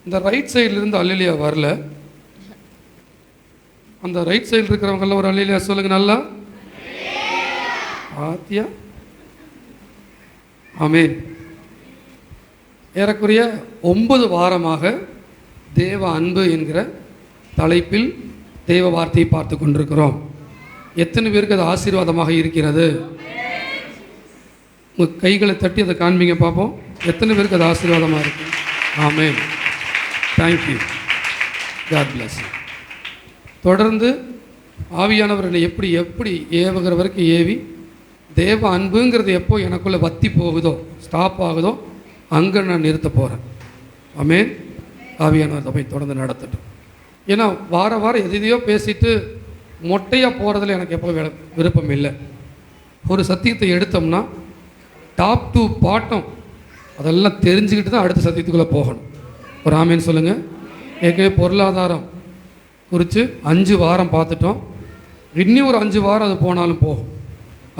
இந்த ரைட் சைட்லேருந்து அல்லேலூயா வரல. அந்த ரைட் சைடில் இருக்கிறவங்கெல்லாம் ஒரு அல்லேலூயா சொல்லுங்க நல்லா. ஆத்தியா ஆமென். ஏறக்குறைய 9 வாரமாக தேவ அன்பு என்கிற தலைப்பில் தேவ வார்த்தையை பார்த்து கொண்டிருக்கிறோம். எத்தனை பேருக்கு அது ஆசீர்வாதமாக இருக்கிறது? உங்கள் கைகளை தட்டி அதை காண்பீங்க பார்ப்போம். எத்தனை பேருக்கு அது ஆசீர்வாதமாக இருக்கு? Amen. Thank you. God bless you. தொடர்ந்து ஆவியானவர்களை எப்படி எப்படி ஏவுகிற வரைக்கும் ஏவி தேவ அன்புங்கிறது எப்போ எனக்குள்ளே வத்தி போகுதோ, ஸ்டாப் ஆகுதோ, அங்கே நான் நிறுத்த போகிறேன். ஆமென். ஆவியானவர் போய் தொடர்ந்து நடத்தட்டும். ஏன்னா வார வாரம் எதையோ பேசிட்டு மொட்டையாக போகிறதுல எனக்கு எப்போ விருப்பம் இல்லை. ஒரு சத்தியத்தை எடுத்தோம்னா டாப் டு பாட்டம் அதெல்லாம் தெரிஞ்சுக்கிட்டு தான் அடுத்த சத்தியத்துக்குள்ளே போகணும். ஒரு ஆமேன்னு சொல்லுங்கள். ஏற்கனவே பொருளாதாரம் குறித்து 5 வாரம் பார்த்துட்டோம். இன்னும் ஒரு 5 வாரம் அது போனாலும் போகும்.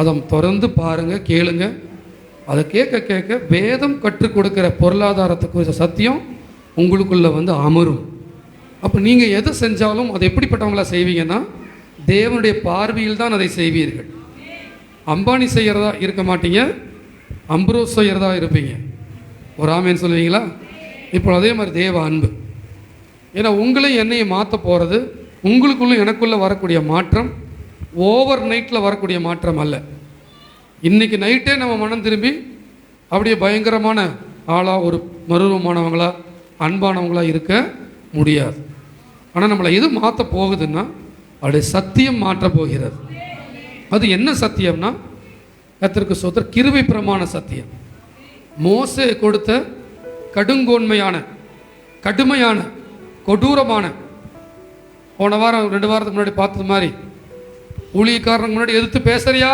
அதை தொடர்ந்து பாருங்கள், கேளுங்க. அதை கேட்க கேட்க வேதம் கற்றுக் கொடுக்குற பொருளாதாரத்தை குறித்த சத்தியம் உங்களுக்குள்ளே அமரும். அப்போ நீங்கள் எதை செஞ்சாலும் அது எப்படிப்பட்டவங்களா செய்வீங்கன்னா தேவனுடைய பார்வையில் தான் அதை செய்வீர்கள். அம்பானி செய்கிறதா இருக்க மாட்டீங்க, அம்ப்ரோஸ் செய்கிறதா இருப்பீங்க. ஒரு ஆமேன்னு சொல்லுவீங்களா? இப்போ அதே மாதிரி தேவ அன்பு. ஏன்னா உங்களையும் என்னையும் மாற்ற போகிறது, உங்களுக்குள்ளும் எனக்குள்ளே வரக்கூடிய மாற்றம் ஓவர் நைட்டில் வரக்கூடிய மாற்றம் அல்ல. இன்றைக்கி நைட்டே நம்ம மனம் திரும்பி அப்படியே பயங்கரமான ஆளாக ஒரு மறுரூபமானவங்களா அன்பானவங்களா இருக்க முடியாது. ஆனால் நம்மளை எது மாற்ற போகுதுன்னா அப்படியே சத்தியம் மாற்ற போகிறது. அது என்ன சத்தியம்னா கர்த்தருக்கு ஸ்தோத்திரம், கிருபை பிரமாண சத்தியம். மோசே கொடுத்த கடுங்கோன்மையான கடுமையான கொடூரமான, போன வாரம் 2 வாரத்துக்கு முன்னாடி பார்த்தது மாதிரி ஊழியக்காரனுக்கு முன்னாடி எதிர்த்து பேசுறியா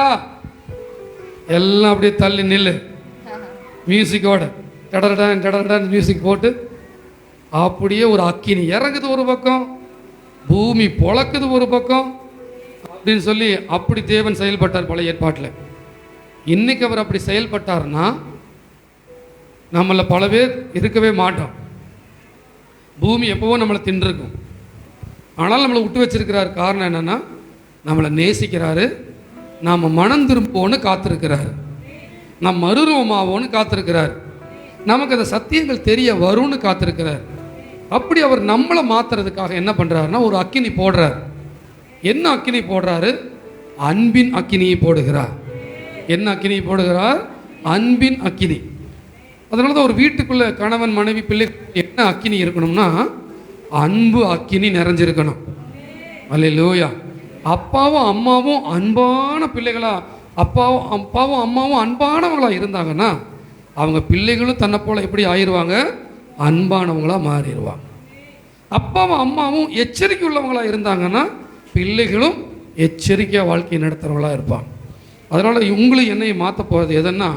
எல்லாம் அப்படியே தள்ளி நில்லு, மியூசிக்கோட டடரடான் டடரடான் மியூசிக் போட்டு அப்படியே ஒரு அக்கினி இறங்குது ஒரு பக்கம், பூமி பொழக்குது ஒரு பக்கம் அப்படின்னு சொல்லி அப்படி தேவன் செயல்பட்டார் பழைய ஏற்பாட்டில். இன்னைக்கு அவர் அப்படி செயல்பட்டார்னா நம்மள பல பேர் இருக்கவே மாட்டோம். பூமி எப்போவோ நம்மளை தின்றுருக்கும். ஆனால் நம்மளை விட்டு வச்சிருக்கிறார். காரணம் என்னென்னா நம்மளை நேசிக்கிறாரு, நாம் மனம் திரும்புவோன்னு காத்திருக்கிறாரு, நம் மறுரூபமாவோன்னு காத்திருக்கிறார், நமக்கு அந்த சத்தியங்கள் தெரிய வரும்னு காத்திருக்கிறார். அப்படி அவர் நம்மளை மாற்றுறதுக்காக என்ன பண்ணுறாருன்னா ஒரு அக்கினி போடுறார். என்ன அக்கினி போடுறாரு? அன்பின் அக்கினியை போடுகிறார். என்ன அக்கினியை போடுகிறார்? அன்பின் அக்கினி. அதனால தான் ஒரு வீட்டுக்குள்ளே கணவன் மனைவி பிள்ளை என்ன அக்கினி இருக்கணும்னா அன்பு அக்கினி நிறைஞ்சிருக்கணும். அல்லேலூயா. அப்பாவும் அம்மாவும் அன்பான பிள்ளைகளா, அப்பாவும் அம்மாவும் அன்பானவங்களா இருந்தாங்கன்னா அவங்க பிள்ளைகளும் தன்னை போல எப்படி ஆயிடுவாங்க? அன்பானவங்களா மாறிடுவாங்க. அப்பாவும் அம்மாவும் எச்சரிக்கை உள்ளவங்களா இருந்தாங்கன்னா பிள்ளைகளும் எச்சரிக்கையாக வாழ்க்கையை நடத்துகிறவங்களா இருப்பாங்க. அதனால் உங்களையும் என்னையும் மாற்ற போகிறது எதுன்னா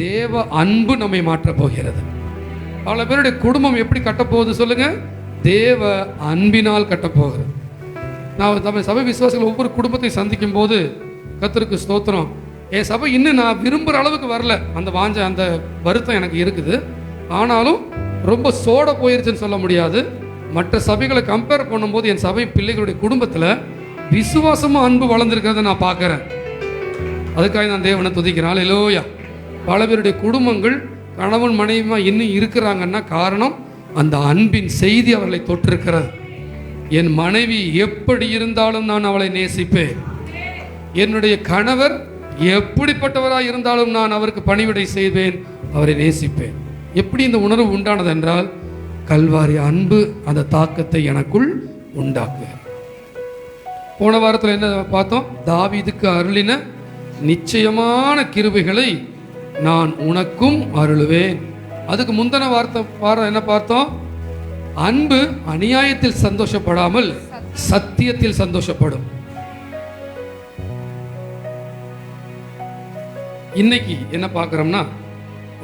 தேவ அன்பு நம்மை மாற்ற போகிறது. பல பேருடைய குடும்பம் எப்படி கட்டப்போகுது சொல்லுங்க? தேவ அன்பினால் கட்டப்போகிறது. நான் நம்ம சபை விசுவாசிகள் ஒவ்வொரு குடும்பத்தை சந்திக்கும் போது கர்த்தருக்கு ஸ்தோத்திரம், என் சபை இன்னும் நான் விரும்புகிற அளவுக்கு வரல, அந்த வாஞ்ச அந்த வருத்தம் எனக்கு இருக்குது. ஆனாலும் ரொம்ப சோட போயிருச்சுன்னு சொல்ல முடியாது. மற்ற சபைகளை கம்பேர் பண்ணும்போது என் சபை பிள்ளைகளுடைய குடும்பத்தில் விசுவாசமும் அன்பு வளர்ந்துருக்கிறத நான் பார்க்குறேன். அதுக்காக நான் தேவனை துதிக்கிறேன். அல்லேலூயா. பல பேருடைய குடும்பங்கள் கணவன் மனைவிமா இன்னும் இருக்கிறாங்கன்னா காரணம் அந்த அன்பின் செய்தி அவர்களை தொற்றிருக்கிறது. என் மனைவி எப்படி இருந்தாலும் நான் அவளை நேசிப்பேன், என்னுடைய கணவர் எப்படிப்பட்டவராக இருந்தாலும் நான் அவருக்கு பணிவிடை செய்வேன், அவரை நேசிப்பேன். எப்படி இந்த உணர்வு உண்டானது என்றால் கல்வாரி அன்பு அந்த தாக்கத்தை எனக்குள் உண்டாக்குவேன். போன வாரத்தில் என்ன பார்த்தோம்? தாவீதுக்கு அருளின நிச்சயமான கிருபைகளை நான் உனக்கும் அருளுவேன். அதுக்கு முந்தின வாரம் என்ன பார்த்தோம்? அன்பு அநியாயத்தில் சந்தோஷப்படாமல் சத்தியத்தில் சந்தோஷப்படும். இன்னைக்கு என்ன பார்க்கிறோம்னா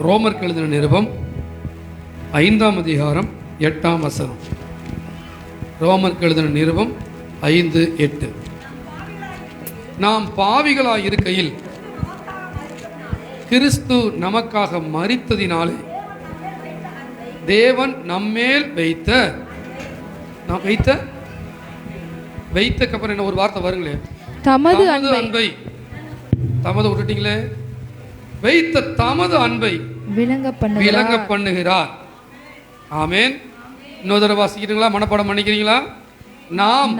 ரோமருக்கு எழுதின நிருபம் 5ஆம் அதிகாரம் 8ஆம் வசனம். ரோமருக்கு எழுதின நிருபம் 5:8. நாம் பாவிகளாய் இருக்கையில் கிறிஸ்து நமக்காக மரித்ததினாலே தேவன் நம்மேல் வைத்த வைத்தக்கு அப்புறம் என்ன ஒரு வார்த்தை வருங்களே, தமது அன்பை. தமது விட்டுட்டீங்களே, வைத்த தமது அன்பை விளங்க பண்ணுகிறார். ஆமென். இன்னொரு தடவை வாசிக்கிறீங்களா? மனப்பாடம் பண்ணிக்கிறீங்களா? நாம்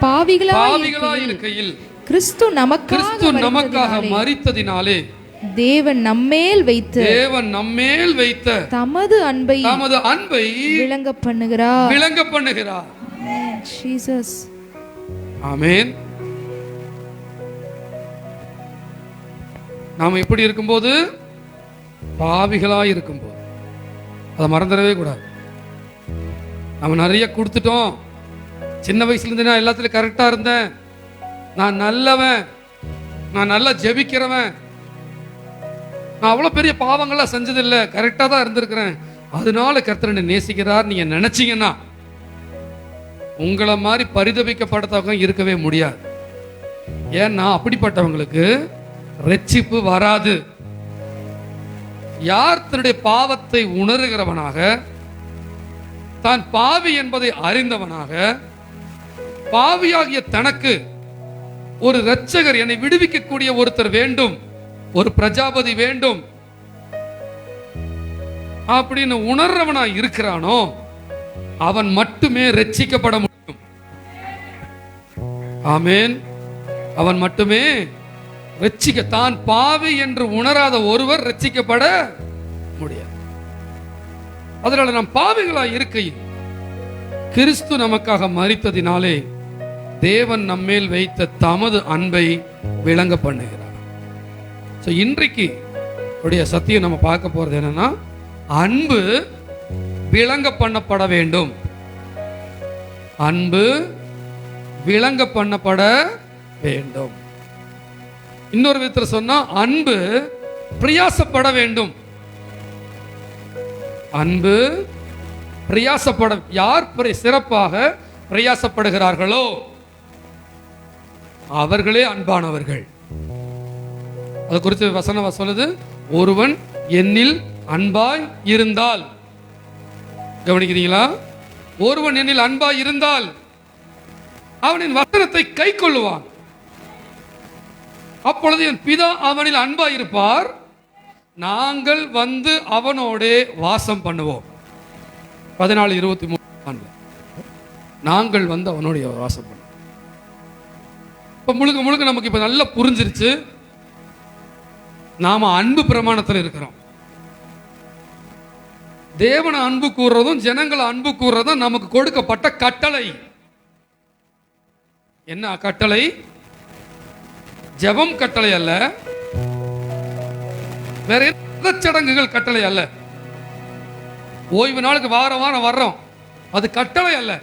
பாவிகளாய் இருக்கையில் கிறிஸ்து நமக்காக மரித்ததினாலே தேவன் நம்மேல் வைத்த தமது அன்பை விளங்க பண்ணுகிறார். ஜீசஸ். ஆமென். நாம் எப்படி இருக்கும்போது? பாவிகளாய் இருக்கும்போது. அதை மறந்துடவே கூடாது. நம்ம நிறைய கொடுத்துட்டோம். சின்ன வயசுல இருந்து நான் எல்லாத்துலயும் கரெக்டா இருந்தேன், நான் நல்லவன், நான் நல்லா ஜெபிக்கிறவன், நான் அவ்வளவு பெரிய பாவங்கள்லாம் செஞ்சதில்லை, கரெக்டா தான் இருந்திருக்கிறேன், அதனால கர்த்தர் என்னை நேசிக்கிறார் நீங்க நினைச்சீங்கன்னா உங்களை மாதிரி பரிதபிக்கப்படத்தவங்க இருக்கவே முடியாது. ஏன்னா அப்படிப்பட்டவங்களுக்கு ரட்சிப்பு வராது. யார் தன்னுடைய பாவத்தை உணர்கிறவனாக, தான் பாவி என்பதை அறிந்தவனாக, பாவியாகிய தனக்கு ஒரு இரட்சகர், என்னை விடுவிக்கக்கூடிய ஒருத்தர் வேண்டும், ஒரு பிரஜாபதி வேண்டும் அப்படின்னு உணர்றவனா இருக்கிறானோ அவன் மட்டுமே ரட்சிக்கப்பட முடியும். ஆமென். அவன் மட்டுமே தான் பாவி என்று உணராத ஒருவர் ரட்சிக்கப்பட முடியாது. அதனால நாம் பாவிகளாய் இருக்கையில் கிறிஸ்து நமக்காக மரித்ததினாலே தேவன் நம்மேல் வைத்த தமது அன்பை விளங்க பண்ணுகிறார். இன்றைக்கு உடைய சத்தியம் நம்ம பார்க்க போறது என்னன்னா, அன்பு விளங்க பண்ணப்பட வேண்டும். அன்பு விளங்க பண்ணப்பட வேண்டும். இன்னொரு விதத்தில் சொன்னா, அன்பு பிரயாசப்பட வேண்டும். அன்பு பிரயாசப்பட, யார் சிறப்பாக பிரயாசப்படுகிறார்களோ அவர்களே அன்பானவர்கள். அது குறித்து வசனம் சொல்லுது, ஒருவன் என்னில் அன்பாய் இருந்தால். கவனிக்கிறீங்களா? ஒருவன் என்னில் அன்பாய் இருந்தால் அவனின் வசனத்தை கை கொள்ளுவான், அப்பொழுது என் பிதா அவனில் அன்பாய் இருப்பார், நாங்கள் வந்து அவனோடே வாசம் பண்ணுவோம். 14:23 நாங்கள் வந்து அவனோடைய வாசம் பண்ணுவோம். இப்ப முழுக்க முழுக்க நமக்கு இப்ப நல்லா புரிஞ்சிருச்சு, நாம அன்பு பிரமாணத்தில் இருக்கிறோம். தேவனை அன்பு கூறுறதும் ஜனங்களை அன்பு கூறுறதும் நமக்கு கொடுக்கப்பட்ட கட்டளை. என்ன கட்டளை? ஜெபம் கட்டளை அல்ல, வேற எந்த சடங்குகள் கட்டளை அல்ல. ஓய்வு நாளுக்கு வாரம் வாரம் வர்றோம், அது கட்டளை அல்ல.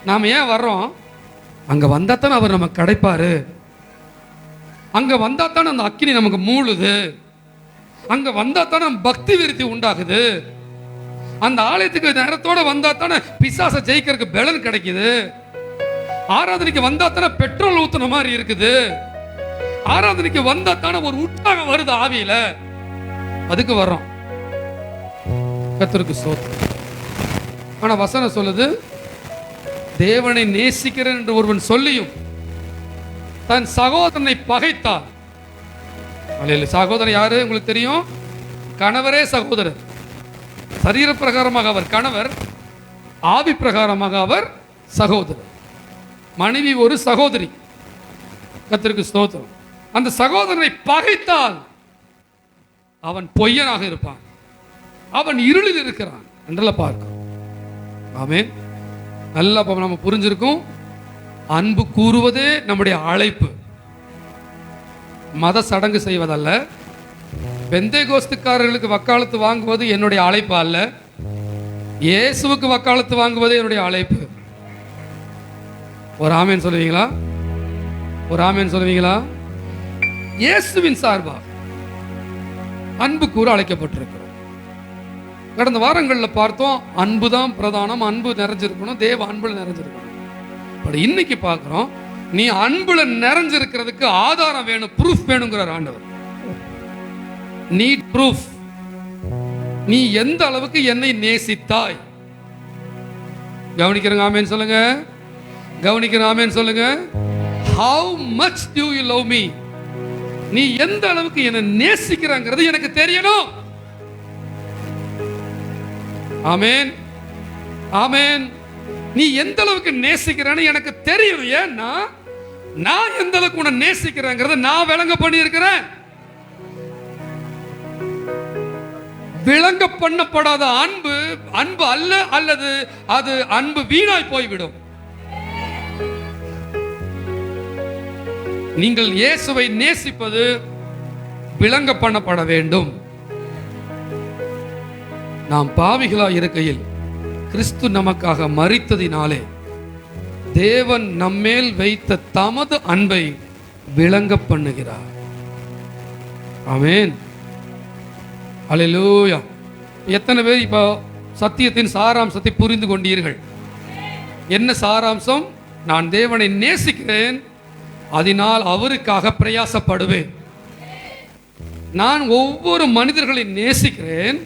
நாம ஏன் வர்றோம்? அங்க வந்தா தானே அவர் நமக்கு கிடைப்பாரு, அங்க வந்தா தானே அந்த அக்கினி நமக்கு மூழுது, அங்க வந்தா தானே பக்தி விருத்தி உண்டாகுது, அந்த ஆலயத்துக்கு நேரத்தோட வந்தா தானே பிசாசை ஜெயிக்கிறதுக்கு பலன் கிடைக்குது, ஆராதனைக்கு வந்தா தானே பெட்ரோல் ஊத்துன மாதிரி இருக்குது, ஆராதனைக்கு வந்தா தானே ஒரு உற்சாகம் வருது ஆவியில, அதுக்கு வர்றோம். கர்த்தருக்கு ஸ்தோத்திரம். ஆனா வசனம் சொல்லுது, தேவனை நேசிக்கிறேன் என்று ஒருவன் சொல்லியும் தன் சகோதரனை பகைத்தார். சகோதரன் யாரு உங்களுக்கு தெரியும்? கணவரே சகோதரர். சரீர பிரகாரமாக அவர் கணவர், ஆவி பிரகாரமாக அவர் சகோதரர். மனைவி ஒரு சகோதரி. கர்த்தருக்கு ஸ்தோத்திரம். அந்த சகோதரனை பகைத்தால் அவன் பொய்யனாக இருப்பான், அவன் இருளில் இருக்கிறான் என்றெல்லாம் பார்க்கிறோம். ஆமென். நல்லா நம்ம புரிஞ்சிருக்கும். அன்பு கூறுவதே நம்முடைய அழைப்பு, மத சடங்கு செய்வதல்ல. பெந்தேகோஸ்துக்காரர்களுக்கு வக்காலத்து வாங்குவது என்னுடைய அழைப்பு அல்ல, இயேசுவுக்கு வக்காலத்து வாங்குவதே என்னுடைய அழைப்பு. ஒரு ஆமேன் சொல்லுவீங்களா? ஒரு ஆமேன் சொல்லுவீங்களா? இயேசுவின் சார்பாக அன்பு கூற அழைக்கப்பட்டிருக்கிறோம். கடந்த வாரங்களில் பார்த்தோம், அன்பு தான் பிரதானம், அன்பு நிறைஞ்சிருக்கணும், தேவ அன்புல நிறைஞ்சிருக்கணும். இன்னைக்கு பார்க்கிறோம், நீ அன்புல நிறைஞ்சிருக்கிறதுக்கு ஆதாரம் வேணும், ப்ரூஃப் வேணுங்கிறார் ஆண்டவர். Need proof. நீ எந்த அளவுக்கு என்னை நேசித்தாய். கவனிக்கிறங்க ஆமென் சொல்லுங்க. கவனிக்கிற ஆமென் சொல்லுங்க. How much do you love me? நீ எந்த அளவுக்கு என்னை நேசிக்கிறாங்கிறது எனக்கு தெரியணும். ஆமென் ஆமென். நீ எந்த அளவுக்கு நேசிக்கிறேன்னு எனக்கு தெரியும். ஏன்னா நான் எந்த அளவுக்கு உன்னை நேசிக்கிறேங்கிறத நான் விளங்க பண்ணி இருக்கிறேன். விளங்க பண்ணப்படாத அன்பு அன்பு அல்ல, அல்லது அது அன்பு வீணாய் போய்விடும். நீங்கள் இயேசுவை நேசிப்பது விளங்க பண்ணப்பட வேண்டும். நாம் பாவிகளாய் இருக்கையில் கிறிஸ்து நமக்காக மரித்ததினாலே தேவன் நம்மேல் வைத்த தமது அன்பை விளங்க பண்ணுகிறார். ஆமென். அல்லேலூயா. எத்தனை பேர் இப்போ சத்தியத்தின் சாராம்சத்தை புரிந்து கொண்டீர்கள்? என்ன சாராம்சம்? நான் தேவனை நேசிக்கிறேன், அதனால் அவருக்காக பிரயாசப்படுவேன். நான் ஒவ்வொரு மனிதர்களை நேசிக்கிறேன்,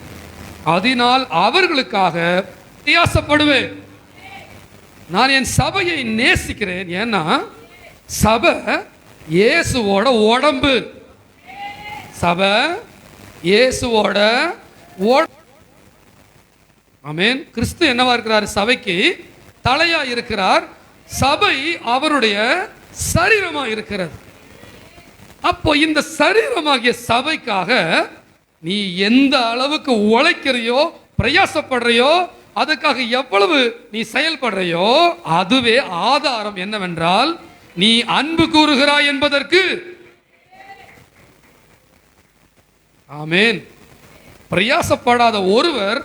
அதனால் அவர்களுக்காக பிரயாசப்படுவேன். நான் என் சபையை நேசிக்கிறேன், ஏன்னா சபை இயேசுவோட உடம்பு. சபை இயேசுவோட ஆமென். கிறிஸ்து என்னவா இருக்கிறார்? சபைக்கு தலையா இருக்கிறார். சபை அவருடைய சரீரமா இருக்கிறது. அப்போ இந்த சரீரமாகிய சபைக்காக நீ எந்த அளவுக்கு உழைக்கிறையோ, பிரயாசப்படுறையோ, அதுக்காக எவ்வளவு நீ செயல்படுறையோ, அதுவே ஆதாரம் என்னவென்றால் நீ அன்பு கூறுகிறாய் என்பதற்கு. ஆமென். பிரயாசப்படாத ஒருவர்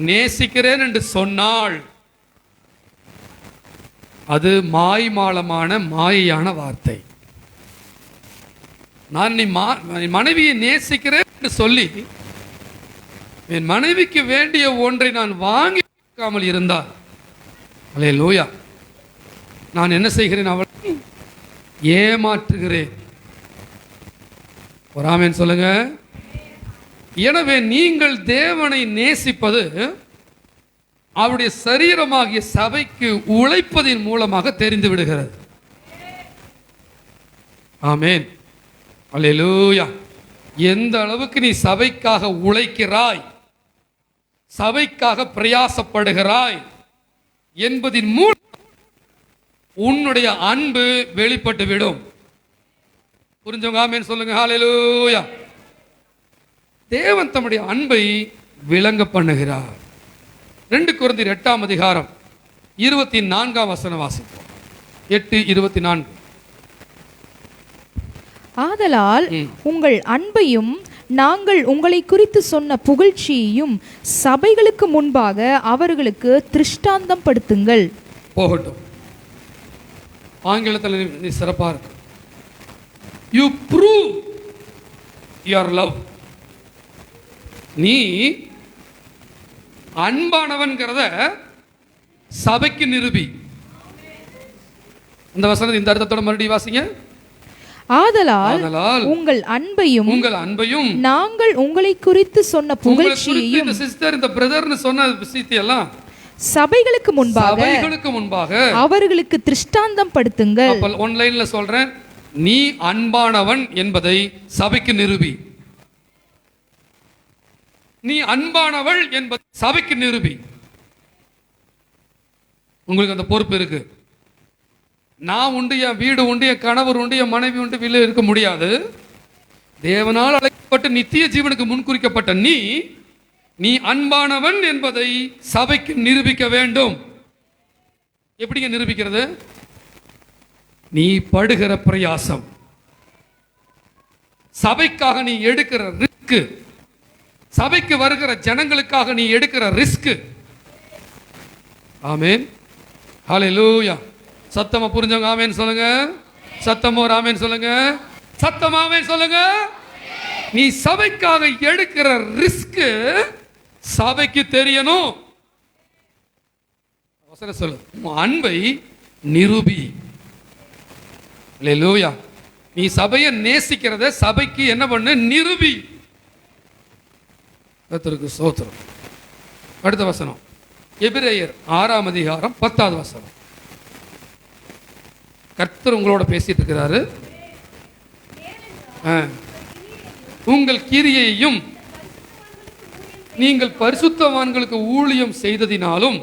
நேசிக்கிறேன் என்று சொன்னால் அது மாய்மாலமான மாயையான வார்த்தை. நான் நீ மனைவியை நேசிக்கிறேன் என்று சொல்லி என் மனைவிக்கு வேண்டிய ஒன்றை நான் வாங்கி கொடுக்காமல் இருந்தால், அல்லேலூயா, நான் என்ன செய்கிறேன்? அவளை ஏமாற்றுகிறேன். ஒரு ஆமென் சொல்லுங்க. எனவே நீங்கள் தேவனை நேசிப்பது அவருடைய சரீரமாகிய சபைக்கு உழைப்பதின் மூலமாக தெரிந்து விடுகிறது. ஆமென். அல்லேலூயா. எந்த அளவுக்கு நீ சபைக்காக உழைக்கிறாய், சபைக்காக பிரயாசப்படுகிறாய் என்பதின் மூலம் உன்னுடைய அன்பு வெளிப்பட்டு விடும். புரிஞ்சவங்க ஆமென் சொல்லுங்க. ஹல்லேலூயா. தேவன் தம்முடைய அன்பை விளங்க பண்ணுகிறார். 2 கொரிந்தியர் 8ஆம் அதிகாரம் 24ஆம் வசனம் வாசிப்போம். 8:24. ஆதலால் உங்கள் அன்பையும் நாங்கள் உங்களை குறித்து சொன்ன புகழ்ச்சியையும் சபைகளுக்கு முன்பாக அவர்களுக்கு திருஷ்டாந்தம் படுத்துங்கள். போகட்டும். ஆங்கிலத்தில் நீ சிறப்பா இருக்கு. You prove your love. நீ அன்பானவன்கிறத சபைக்கு நிரூபி. இந்த வசனத்தை இந்த அர்த்தத்தோட மறுபடியும் வாசிங்க. ஆதலால் உங்கள் அன்பையும் நாங்கள் உங்களை குறித்து சொன்ன புகழ்ச்சியையும், இந்த சிஸ்டர் இந்த பிரதர்னு சொன்ன விஷயத்தையெல்லாம் சபைகளுக்கு முன்பாக அவர்களுக்கு திருஷ்டாந்தம் படுத்துங்கள். அப்ப ஆன்லைன்ல சொல்றேன், நீ அன்பானவன் என்பதை சபைக்கு நிரூபி. நீ அன்பானவள் என்பது சபைக்கு நிரூபி. உங்களுக்கு அந்த பொறுப்பு இருக்கு. நான் உண்டு, என் வீடு உண்டு, என் கணவர் உண்டு, என் மனைவி உண்டு, வீட்டில் இருக்க முடியாது. தேவனால் அழைக்கப்பட்ட நித்திய ஜீவனுக்கு முன்குறிக்கப்பட்ட நீ அன்பானவன் என்பதை சபைக்கு நிரூபிக்க வேண்டும். எப்படிங்க நிரூபிக்கிறது? நீ படுகிற பிரயாசம், சபைக்காக நீ எடுக்கிற ரிஸ்க், சபைக்கு வருகிற ஜனங்களுக்காக நீ எடுக்கிற ரிஸ்க். ஆமென். ஹல்லேலூயா. சத்தமா புரிஞ்சவங்க ஆமென் சொல்லுங்க. சத்தமா ஒரு ஆமென் சொல்லுங்க. சத்தமா ஆமென் சொல்லுங்க. நீ சபைக்காக எடுக்கிற ரிஸ்க் சபைக்கு தெரியணும். அவசர சொல்லு. அன்பை நிரூபி. ஹல்லேலூயா. நீ சபையை நேசிக்கிறத சபைக்கு என்ன பண்ணு? நிரூபி. கர்த்தருக்கு ஸ்தோத்திரம். அடுத்த வசனம் எபிரேயர் 6ஆம் அதிகாரம் 10வது வசனம். கர்த்தர் உங்களோட பேசிட்டு இருக்கிறாரு. உங்கள் கிரியையும் நீங்கள் பரிசுத்தவான்களுக்கு ஊழியம் செய்ததினாலும்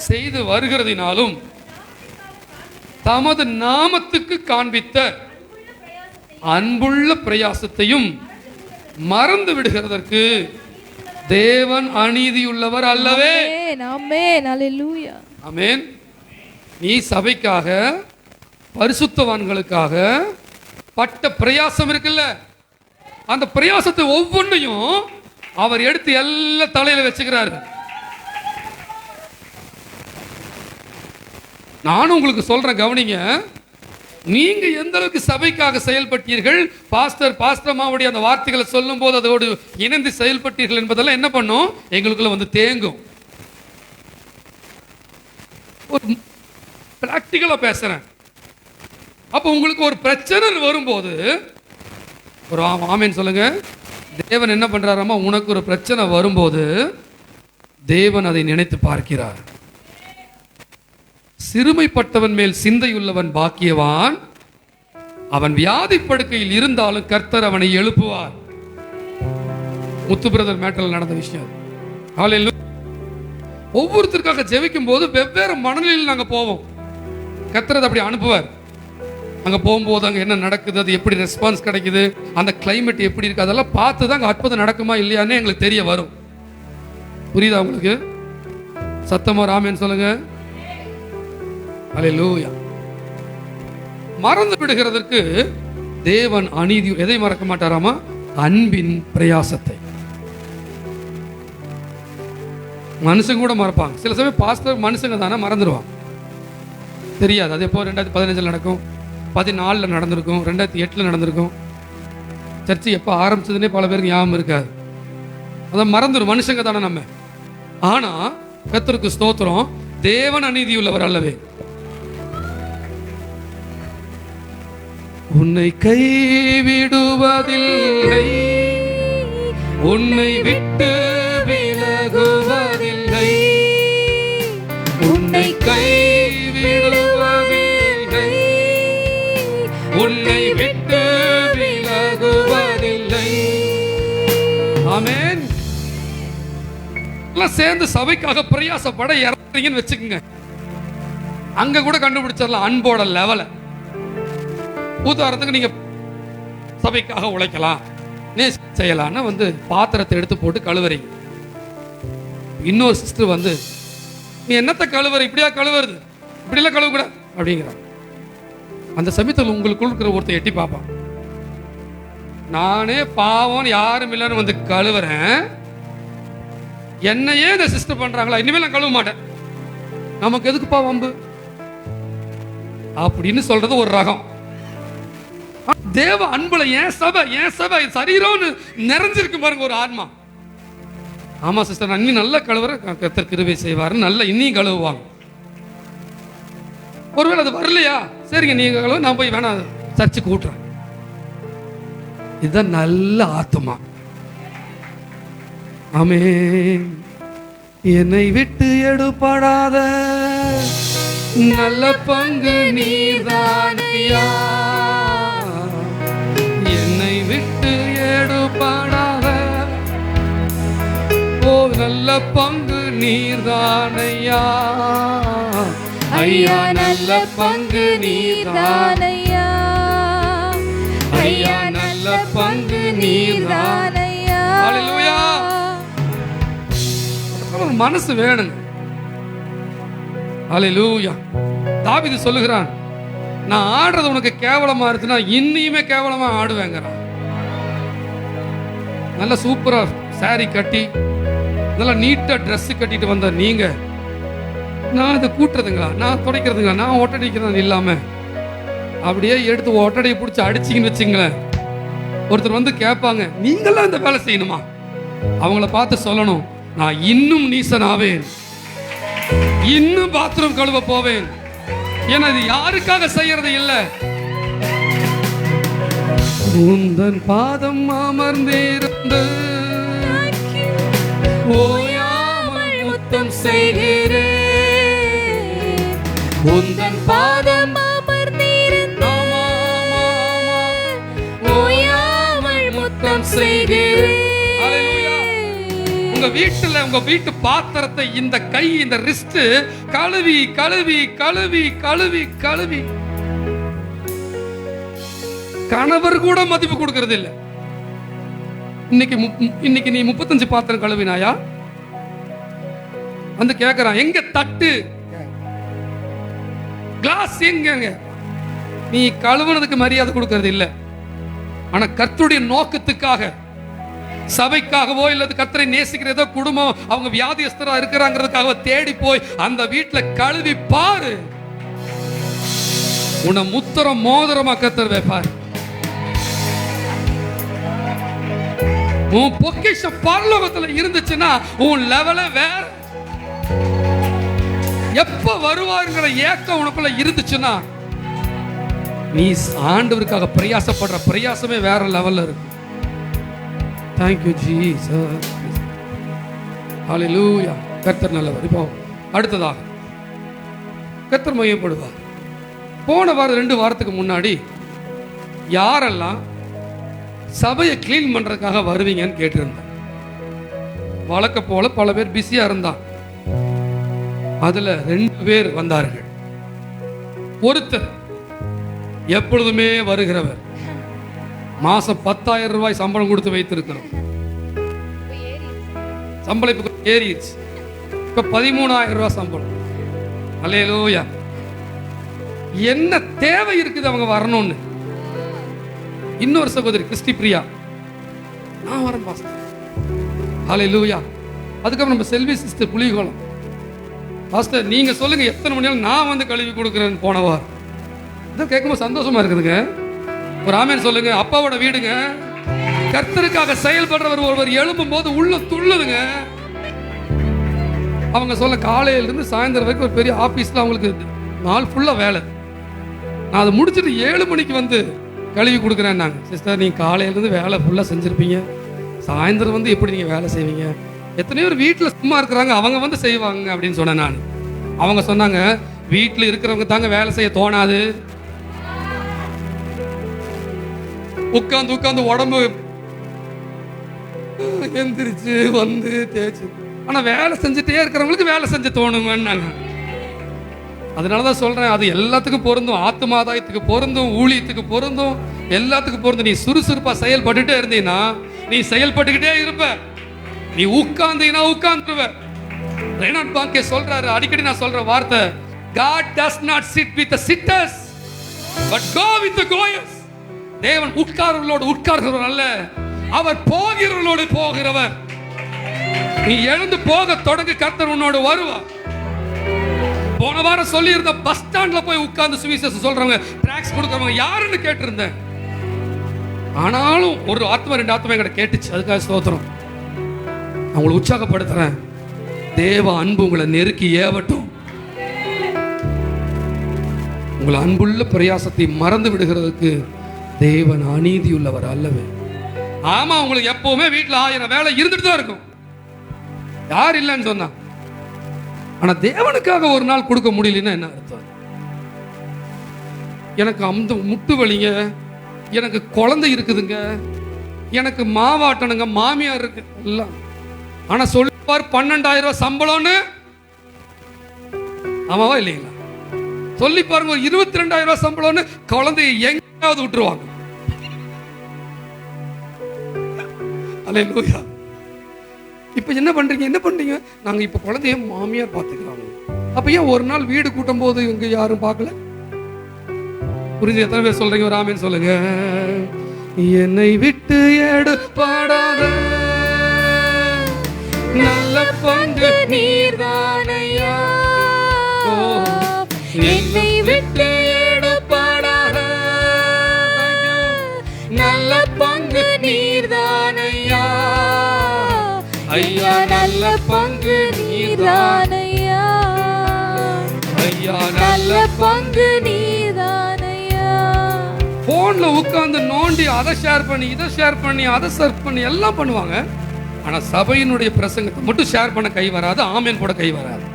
செய்து வருகிறதினாலும் தமது நாமத்துக்கு காண்பித்த அன்புள்ள பிரயாசத்தையும் மறந்து விடுகிறதற்கு தேவன் அநீதியுள்ளவர் அல்லவே. ஆமென். அல்லேலூயா. ஆமென். நீ சபைக்காக பரிசுத்தவான்களுக்காக பட்ட பிரயாசம் இருக்குல்ல, அந்த பிரயாசத்தை ஒவ்வொன்றையும் அவர் எடுத்து எல்லா தலையில வச்சுக்கிறாரு. நானும் உங்களுக்கு சொல்றேன், கவனிங்க. நீங்க எந்த அளவுக்கு சபைக்காக செயல்பட்டீர்கள், பாஸ்டர்மாவுடைய அந்த வார்த்தைகளை சொல்லும் போது அதோடு இணைந்து செயல்பட்டீர்கள் என்பதெல்லாம் என்ன பண்ணும், எங்களுக்குள்ள வந்து தேங்கும். ஒரு பிராக்டிக்கலா பேசுறேன். அப்போ உங்களுக்கு ஒரு பிரச்சனை வரும்போது ஒரு ஆமென் சொல்லுங்க. தேவன் என்ன பண்றாராமா, உனக்கு ஒரு பிரச்சனை வரும்போது தேவன் அதை நினைத்து பார்க்கிறார். சிறுமைப்பட்டவன் மேல் சிந்தையுள்ளவன் பாக்கியவான், அவன் வியாதி படுக்கையில் இருந்தாலும் கர்த்தர் அவனை எழுப்புவார். முத்து பிரதர் மேட்டரில் நடந்த விஷயம். ஒவ்வொருத்தருக்காக ஜெபிக்கும் போது வெவ்வேறு மனநிலையில் நாங்கள் போவோம். கர்த்தர் அப்படி அனுப்புவார். அங்கே போகும்போது அங்கே என்ன நடக்குது, அது எப்படி ரெஸ்பான்ஸ் கிடைக்குது, அந்த கிளைமேட் எப்படி இருக்கு, அதெல்லாம் பார்த்து தான் அங்கே அற்புதம் நடக்குமா இல்லையான்னு எங்களுக்கு தெரிய வரும். புரியுதா உங்களுக்கு? சத்தமா ராமேன் சொல்லுங்க. அல்லேலூயா. மறந்து விடுகிறதற்கு தேவன் அநீதி எதை மறக்க மாட்டாராமா, அன்பின் பிரயாசத்தை. மனுஷங்க கூட மறப்பாங்க. சில சமயம் பாஸ்டர் மனுஷங்க தானே மறந்துடுவாங்க, தெரியாது. அது எப்போ 2015 நடக்கும், 14 நடந்திருக்கும், 2008 நடந்திருக்கும். சர்ச்சு எப்போ ஆரம்பிச்சதுன்னே பல பேருக்கு ஞாபகம் இருக்காது. அதான் மறந்துடும், மனுஷங்க தானே நம்ம. ஆனா கர்த்தருக்கு ஸ்தோத்திரம், தேவன் அநீதி உள்ளவர் அல்லவே. உன்னை கைவிடுவதில்லை, உன்னை விட்டு விலகுவதில்லை, உன்னை கைவிடுவதில்லை, உன்னை விட்டு விலகுவதில்லை. ஆமென். எல்லாம் சேர்ந்து சபைக்காக பிரயாசப்பட இறங்குறீங்கன்னு வச்சுக்கோங்க, அங்க கூட கண்டுபிடிச்சிடலாம் அன்போட லெவலை. உதாரணத்துக்கு நீங்க சபைக்காக உழைக்கலாம், செய்யலாம்னா வந்து பாத்திரத்தை எடுத்து போட்டு கழுவுறீங்க. இன்னொரு சிஸ்டர் வந்து நீ என்னத்தை கழுவுற, இப்படியா கழுவுறது, இப்படிலாம் கழுவக்கூடாது அப்படிங்கிறான். அந்த சமயத்தில் உங்களுக்குள்ள இருக்கிற ஒருத்தர் எட்டி பார்ப்பான், நானே பாவம் யாரும் இல்லைன்னு வந்து கழுவுறேன், என்னையே இந்த சிஸ்டர் பண்றாங்களா, இனிமேல் நான் கழுவ மாட்டேன், நமக்கு எதுக்குப்பா வம்பு அப்படின்னு சொல்றது ஒரு ரகம். தேவ அன்புல என் சபை சரீரம்னு நிறைஞ்சிருக்கு பாருங்க ஒரு ஆன்மா. ஆமா சிஸ்டர், நான் இன்னும் நல்லா கழுவுற, கர்த்தர் கிருபை செய்வாரு, நல்லா இன்னும் கழுவுவாங்க. ஒருவேளை அது வரலையா, சரிங்க நீங்க கழுவு, நான் போய் வேணா சர்ச்சுக்கு கூட்டுறேன். இதுதான் நல்ல ஆத்துமா. ஆமென். என்னை விட்டு எடுபடாத நல்ல பங்கு நீதானியா, என்னை விட்டு எடுபடாத ஓ நல்ல பங்கு நீர்தானையா, ஐயா நல்ல பங்கு நீர்தானையா, ஐயா நல்ல பங்கு நீர்தானையா. ஹல்லேலூயா. ஒரு மனசு வேணுங்க. ஹல்லேலூயா. தாவீது சொல்லுகிறான், நான் ஆடுறது உனக்கு கேவலமா இருக்குன்னா இன்னியுமே கேவலமா ஆடுவேங்கிறான். நல்ல சூப்பரா சாரி கட்டி நல்லா நீட்டா ட்ரெஸ் கட்டிட்டு வந்த நீங்க, நான் இதை கூட்டுறதுங்களா, நான் துடைக்கிறதுங்களா, நான் ஒட்டடிக்கிறது இல்லாம அப்படியே எடுத்து ஒட்டடையை பிடிச்சி அடிச்சிங்கன்னு வச்சுங்களேன், ஒருத்தர் வந்து கேட்பாங்க, நீங்களாம் இந்த வேலை செய்யணுமா? அவங்கள பார்த்து சொல்லணும், நான் இன்னும் நீசனாவேன், இன்னும் பாத்ரூம் கழுவ போவேன், ஏன்னா இது யாருக்காக செய்யறது இல்லை, உந்தன் பாதம் அமர்ந்திருந்து ஓயாமல் முத்தம் செய்கிறேன், உந்தன் பாதம் ஓயாமல் முத்தம் செய்கிறேன். உங்க வீட்டுல உங்க வீட்டு பாத்திரத்தை இந்த கை இந்த ரிஸ்ட் கழுவி கழுவி கழுவி கழுவி கழுவி கணவர் கூட மதிப்பு கொடுக்கறது இல்ல. இன்னைக்கு நீ 35 பாத்திரம் கழுவினாயா வந்து கேக்குறான், எங்க தட்டு கிளாஸ் எங்க? நீ கழுவுனதுக்கு மரியாதை கொடுக்கறது இல்ல. ஆனா கர்த்தருடைய நோக்கத்துக்காக, சபைக்காகவோ இல்லது கர்த்தரை நேசிக்கிறதோ, குடும்பம் அவங்க வியாதியஸ்தரா இருக்கிறாங்கிறதுக்காக தேடி போய் அந்த வீட்டுல கழுவி பாரு, உன்னை முத்திரம் மோதிரமா கர்த்தர் வைப்பார். உன் பொக்கிஷம் பரலோகத்துல இருந்துச்சுன்னா உன் லெவல வேற. எப்ப வருவாருங்கிற ஏக்கம் உனக்குள்ள இருந்துச்சுன்னா நீ ஆண்டவருக்காக பிரயாசப்படுற பிரயாசமே வேற லெவல்ல இருக்கு. Thank you Jesus. Hallelujah. கர்த்தர் நல்லவர். இப்போ அடுத்ததாக கர்த்தர் மையப்படுவார். போன வாரம் 2 வாரத்துக்கு முன்னாடி யாரெல்லாம் சபையை கிளீன் பண்றதுக்காக வருவீங்கன்னு கேட்டிருந்தேன். வழக்க போல பல பேர் பிஸியா இருந்தா, அதுல 2 பேர் வந்தார்கள். ஒருத்தர் எப்பொழுதுமே வருகிறவர், மாசம் 10,000 ரூபாய் சம்பளம் கொடுத்து வைத்திருக்கிறோம். சம்பளம் இப்ப ஏறிடுச்சு, இப்ப 13,000 ரூபாய் சம்பளம். அல்லேலூயா. என்ன தேவை இருக்குது அவங்க வரணும்னு. இன்னொரு சகோதரி கிறிஸ்டி பிரியா, நான் வரேன் பாஸ்டர். அல்லேலூயா. அதுக்கப்புறம் நம்ம செல்வி சிஸ்டர் புலிகோளம், பாஸ்டர் நீங்க சொல்லுங்க எத்தனை மணி நேரம் நான் வந்து கழுவி கொடுக்குறேன்னு போனவார். இதை கேட்கும்போது சந்தோஷமா இருக்குதுங்க. ஒரு ஆமென் சொல்லுங்க. அப்பாவோட வீடுங்க, கர்த்தருக்காக செயல்படுறவர் ஒருவர் எழும்பும் போது உள்ள துள்ளுதுங்க. அவங்க சொல்ல காலையில இருந்து சாயந்தரம் வரைக்கும் ஒரு பெரிய ஆபீஸ்ல அவங்களுக்கு நாள் ஃபுல்லா வேலை. நான் அதை முடிச்சுட்டு 7 மணிக்கு வந்து கழுவி கொடுக்குறேன். நாங்கள் சிஸ்டர் நீங்கள் காலையிலேருந்து வேலை ஃபுல்லாக செஞ்சுருப்பீங்க, சாயந்தரம் வந்து எப்படி நீங்கள் வேலை செய்வீங்க? எத்தனையோ பேர் வீட்டில் சும்மா இருக்கிறாங்க, அவங்க வந்து செய்வாங்க அப்படின்னு சொன்னேன் நான். அவங்க சொன்னாங்க, வீட்டில் இருக்கிறவங்க தாங்க வேலை செய்ய தோணாது, உட்காந்து உட்காந்து உடம்பு எந்திரிச்சு வந்து தேய்ச்சி, ஆனால் வேலை செஞ்சுட்டே இருக்கிறவங்களுக்கு வேலை செஞ்சு தோணுங்கன்னாங்க. அதனாலதான் சொல்றேன், அது எல்லாத்துக்கும் பொருந்தும். ஆத்துமாதாயத்துக்கு பொருந்தும், ஊழியத்துக்கு பொருந்தும், எல்லாத்துக்கும் பொருந்தும். நீ சுறுசுறுப்பா செயல்பட்டுட்டே இருந்தீங்கன்னா நீ செயல்பட்டுக்கிட்டே இருப்ப. நீ உட்கார்ந்தீங்கன்னா உட்கார்ந்துருவ. ரெய்னால்ட் பாங்கே சொல்றாரு, அடிக்கடி நான் சொல்ற வார்த்தை, God does not sit with the sitters but go with the goers. தேவன் உட்கார்கிறவர்களோடு உட்கார்கிறவர் அல்ல, அவர் போகிறவர்களோடு போகிறவர். நீ எழுந்து போக தொடங்க, கர்த்தர் உன்னோடு வருவார். போன வாரம் சொல்லி இருந்த பஸ் ஸ்டாண்ட்ல போய் உட்கார்ந்து சுவிசேஷம் சொல்றவங்க, டிராக்ஸ் கொடுக்கறவங்க யாருன்னு கேட்டிருந்தேன். ஆனாலும் ஒரு ஆத்மா 2 ஆத்மா என்கிட்ட கேட்டுச்சு. அதுக்காக ஸ்தோத்திரம். அவங்களை உற்சாகப்படுத்துறேன். தேவ அன்பு உங்களை நெருக்கி ஏவட்டும். உங்களை அன்புள்ள பிரயாசத்தை மறந்து விடுகிறதுக்கு தேவன் அநீதி உள்ளவர் அல்லவே. ஆமா, உங்களுக்கு எப்பவுமே வீட்டில் 1000 வேலை இருந்துட்டு தான் இருக்கும், யார் இல்லைன்னு சொன்னா. ஆனா தேவனுக்காக ஒரு நாள் கொடுக்க முடியலன்னா என்ன அர்த்தம்? எனக்கு அந்த முட்டு வலிங்க, எனக்கு குழந்தை இருக்குதுங்க, எனக்கு மாவாட்டணுங்க, மாமியார் இருக்கு எல்லாம். ஆனா சொல்லிப்பார் 12,000 ரூபாய் சம்பளம்னு, ஆமாவா இல்லைங்களா? சொல்லி பாருங்க, 22,000 ரூபாய் சம்பளம்னு குழந்தைய எங்காவது விட்டுருவாங்க. அல்லேலூயா. இப்ப என்ன பண்றீங்க? நாங்க இப்ப குழந்தைய மாமியார் பாத்துக்கிறாங்க. அப்ப ஏன் ஒரு நாள் வீடு கூட்டும் போது இங்க யாரும் பார்க்கல? புரிஞ்சு எத்தனை பேர் சொல்றீங்க? ஒரு ஆமென் சொல்லுங்க. என்னை விட்டு எடுப்பாடாத நல்ல பங்கு நீர்தானையா, என்னை விட்டு எடுப்பாடாத நல்ல பங்கு நீர்தானையா, ஐயா நல்ல பங்கு நீர்தானையா, ஐயா நல்ல பங்கு நீர்தானையா. போன்ல உட்கார்ந்து நோண்டி அதை ஷேர் பண்ணி இதை ஷேர் பண்ணி அதை சர்ச் பண்ணி எல்லாம் பண்ணுவாங்க. ஆனா சபையினுடைய பிரசங்கத்தை மட்டும் ஷேர் பண்ண கை வராது, ஆமேன் போட கை வராது.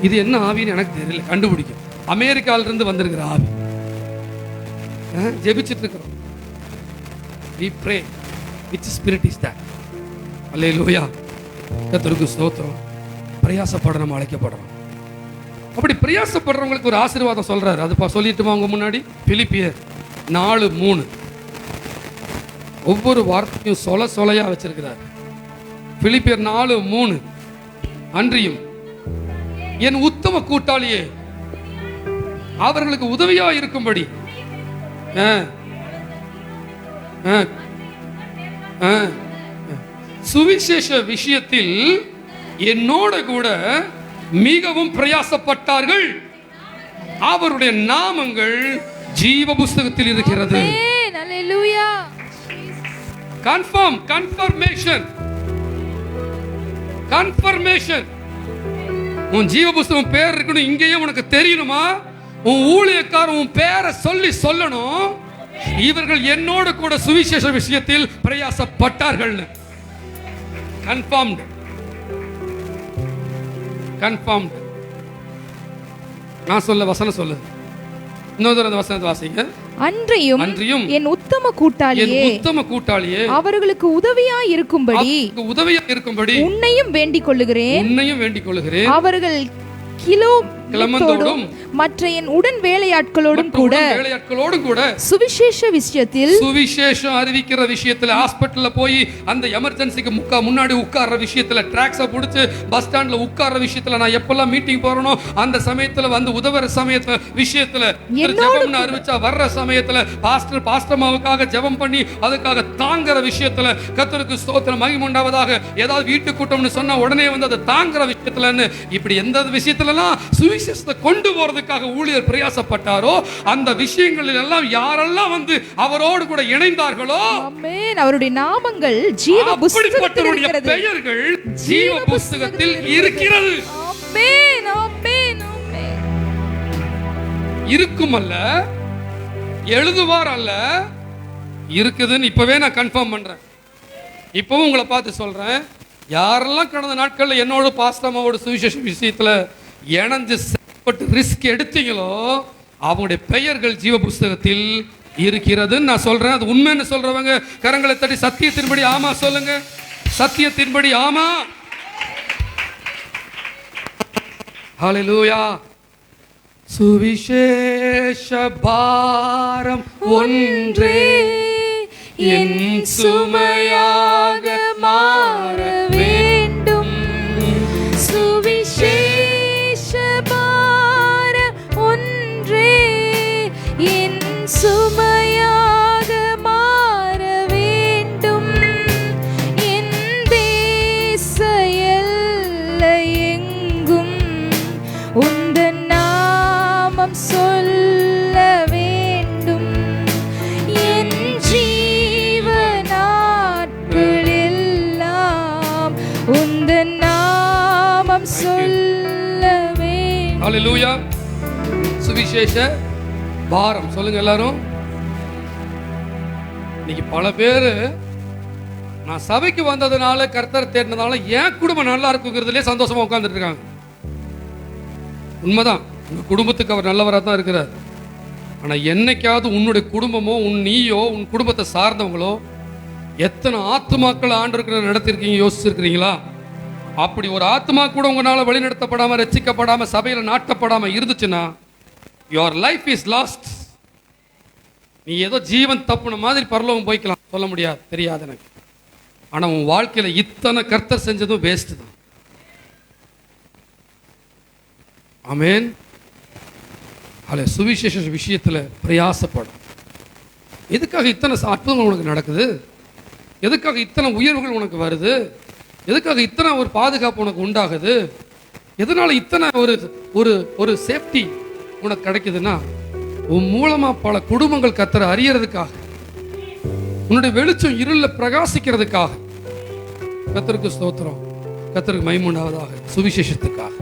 இது என்ன ஆவின்னு எனக்கு தெரியல, கண்டுபிடிக்கும். அமெரிக்கால இருந்து வந்திருக்கிற ஆவி. ஜெபிச்சிட்டு இருக்கிறோம். We pray. Which spirit is that? அல்லேலூயா. கர்த்தருக்கு ஸ்தோத்திரம். பிரயாசப்பட நம்ம அழைக்கப்படுறோம். அப்படி பிரயாசப்படுறவங்களுக்கு ஒரு ஆசீர்வாதம் சொல்றாரு. அது சொல்லிட்டுமா உங்க முன்னாடி? பிலிப்பியர் 4:3. ஒவ்வொரு வார்த்தையும் சொலையா வச்சிருக்கிறார். பிலிப்பியர் 4:3. அன்றியும் என் உத்தம கூட்டாளியே அவர்களுக்கு உதவியா இருக்கும்படி சுவிசேஷ விஷயத்தில் என்னோட கூட மிகவும் பிரயாசப்பட்டார்கள். அவருடைய நாமங்கள் ஜீவ புஸ்தகத்தில் இருக்கிறது. கன்ஃபர்மேஷன். உன் ஜீவ புஸ்தகம் பேர் இருக்கணும், இங்கேயே உனக்கு தெரியணுமா? உன் ஊழியக்காரர் உன் பேரை சொல்லணும், இவர்கள் என்னோட கூட சுவிசேஷ விஷயத்தில் பிரயாசப்பட்டார்கள். கன்ஃபார்ம்டு. நான் சொல்ல வசனம் சொல்லுது. இன்னொரு அந்த வசனத்தை வாசிங்க. அன்றியும் என் உத்தம கூட்டாளியே அவர்களுக்கு உதவியா இருக்கும்படி உன்னையும் வேண்டிக் கொள்ளுகிறேன். அவர்கள் கிலோமத்தோடும் மற்ற என் உடன் வேலையாட்களோடும் கூட சுவிசேஷ விஷயத்தில், சுவிசேஷம் அறிவிக்கிற விஷயத்துல, ஹாஸ்பிட்டல்ல போய் அந்த எமர்ஜென்சிக்கு முன்னாடி உட்கார்ற விஷயத்துல, டிராக்ஸை பிடிச்சு பஸ் ஸ்டாண்ட்ல உட்கார்ற விஷயத்துல, நான் எப்பெல்லாம் மீட்டிங் போறனோ அந்த சமயத்துல வந்து உதவுற சமயத்துல விஷயத்துல, ஜெபம்னு அறிவிச்சா வர்ற சமயத்துல பாஸ்டர்மாவுக்காக ஜெபம் பண்ணி அதுக்காக தாங்குற விஷயத்துல, கர்த்தருக்கு ஸ்தோத்திரம் மகிமை உண்டாவதாக. ஏதாவது வீட்டு கூட்டம்னு சொன்னா உடனே வந்து அதை தாங்குற விஷயத்துலன்னு, இப்படி எந்த விஷயத்துலலாம் சுவிசேஷத்தை கொண்டு போறதுக்காக ஊழியர் பிரயாசப்பட்டாரோ அந்த விஷயங்களில் எல்லாம் யாரெல்லாம் வந்து அவரோடு கூட இணைந்தார்களோ, ஆமென், அவருடைய நாமங்கள் ஜீவ புஸ்தகத்தில் இருக்கிறது. பெயர்கள் ஜீவ புஸ்தகத்தில் இருக்கிறது. ஆமென், ஆமென், ஆமென். இருக்குமல்ல, எழுதுவார் அல்ல, இருக்குதுன்னு இப்பவே நான் கன்ஃபார்ம் பண்றேன். இப்பவும் உங்களை பார்த்து சொல்றேன், யாரெல்லாம் கடந்த நாட்கள்ல என்னோட பாஸ்டமாவோட சுவிசேஷ விஷயத்துல இணைஞ்சு ரிஸ்க் எடுத்தீங்களோ அவங்களுடைய பெயர்கள் ஜீவ புஸ்தகத்தில் இருக்கிறதுன்னு நான் சொல்றேன். அது உண்மைன்னு சொல்றவங்க கரங்களை தட்டி சத்தியத்தின்படி ஆமா சொல்லுங்க. சத்தியத்தின்படி ஆமா. ஹல்லேலூயா. சுவிசேஷ பாரம் ஒன்றே என் சுமையாக மாற வேண்டும். சுவிசேஷ பாரம் ஒன்றே என் சுமையாக மாற வேண்டும். என் தேச எல்லை எங்கும் உந்தன் நாமம் சொல்ல வேண்டும். என் ஜீவ நாட்கள் எல்லாம் உந்தன் நாமம் சொல்ல வேண்டும். ஹல்லேலூயா. சுவிசேஷ பாரம் சொல்லுங்க எல்லாரும். இன்னைக்கு பல பேரு நான் சபைக்கு வந்ததுனால, கர்த்தர் தேடினதால என் குடும்பம் நல்லா இருக்குங்கிறதுலே சந்தோஷமா உட்கார்ந்துட்டு இருக்காங்க. உண்மைதான், உங்க குடும்பத்துக்கு அவர் நல்லவராக தான் இருக்கிறார். ஆனா என்னைக்காவது உன்னுடைய குடும்பமோ நீயோ உன் குடும்பத்தை சார்ந்தவங்களோ எத்தனை ஆத்துமாக்கள் ஆண்டவருக்கு நடத்திருக்கீங்க யோசிச்சிருக்கிறீங்களா? அப்படி ஒரு ஆத்மா கூட உங்களால வழிநடத்தப்படாம, ரட்சிக்கப்படாம, சபையில நாட்டப்படாம இருந்துச்சுன்னா your life is lost. நீ ஏதோ ஜீவன் தப்புன மாதிரி பரலோகம் போய்க்கலாம், சொல்ல முடியாது, தெரியாது எனக்கு. ஆனா உன் வாழ்க்கையில இத்தனை கர்த்தர் செஞ்சதும் வேஸ்ட் தான். ஆமென். அல்ல, சுவிசேஷ விஷயத்துல பிரயாசப்படும். எதுக்காக இத்தனை அற்புதங்கள் உனக்கு நடக்குது? எதுக்காக இத்தனை உயர்வுகள் உனக்கு வருது? எதுக்காக இத்தனை ஒரு பாதுகாப்பு உனக்கு உண்டாகுது? எதனால இத்தனை ஒரு சேஃப்டி உனக்கு கிடைக்குதுன்னா, உன் மூலமா பல குடும்பங்கள் கர்த்தரை அறியறதுக்காக, உன்னுடைய வெளிச்சம் இருள பிரகாசிக்கிறதுக்காக. கர்த்தருக்கு ஸ்தோத்திரம், கர்த்தருக்கு மகிமை உண்டாவதாக. சுவிசேஷத்துக்காக,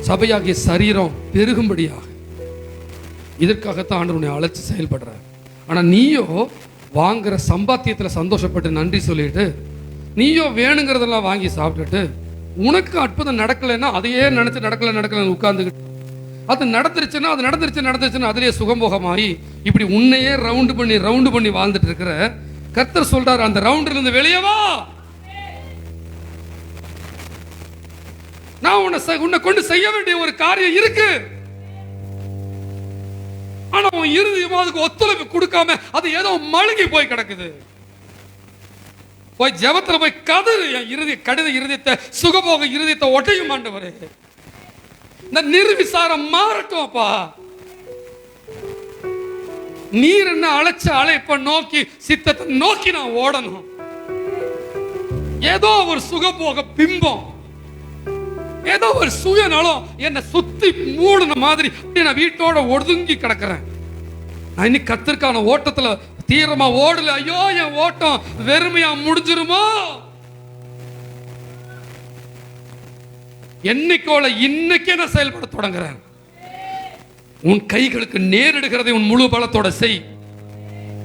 சபையாகிய சரீரம் பெருகும்படியாக, இதற்காகத்தான் ஆண்டவர் உன்னை அழைச்சு செயல்படுறார். ஆனா நீயோ வாங்குற சம்பாத்தியத்தில் சந்தோஷப்பட்டு நன்றி சொல்லிட்டு நீயோ வேணுங்கிறதெல்லாம் வாங்கி சாப்பிட்டுட்டு உனக்கு அற்புதம் நடக்கலைன்னா அதையே நினைச்சு நடக்கலன்னு உட்கார்ந்துக்கிட்டு அது நடந்துருச்சுன்னா அதிலே சுகம்போகமாகி இப்படி உன்னையே ரவுண்டு பண்ணி வாழ்ந்துட்டு இருக்கிற கர்த்தர் சொல்றாரு, அந்த ரவுண்டில் இருந்து வெளியே வா. நான் உன்னை கொண்டு செய்ய வேண்டிய ஒரு காரியம் இருக்கு. ஆனா உன் இருதயம் அதுக்கு ஒத்துழைப்பு கொடுக்காம அது ஏதோ மழுங்கி போய் கிடக்குது. போய் ஜெபத்துல போய் கதறு, என் கடித இருதயத்தை, சுகபோக இருதயத்தை ஒட்டையும் ஆண்டவரே. இந்த நிர்விசாரம் மாறட்டும் அப்பா. நீர் என்ன அழைச்ச அழைப்ப நோக்கி, சித்தத்தை நோக்கி நான் ஓடணும். ஏதோ ஒரு சுகபோக பிம்பம், ஏதோ ஒரு சுயநலம் என்னை சுத்தி மூடின மாதிரி நான் வீட்டோட ஒதுங்கி கிடக்கிறேன். நான் இன்னைக்கு கர்த்தருக்கான ஓட்டத்துல தீவிரமா ஓடல. ஐயோ, என் ஓட்டம் வெறுமையா முடிஞ்சிருமோ? என்னைக்கோல இன்னைக்கே நான் செயல்பட தொடங்குறேன். உன் கைகளுக்கு நேரிடுகிறதை உன் முழு பலத்தோட செய்.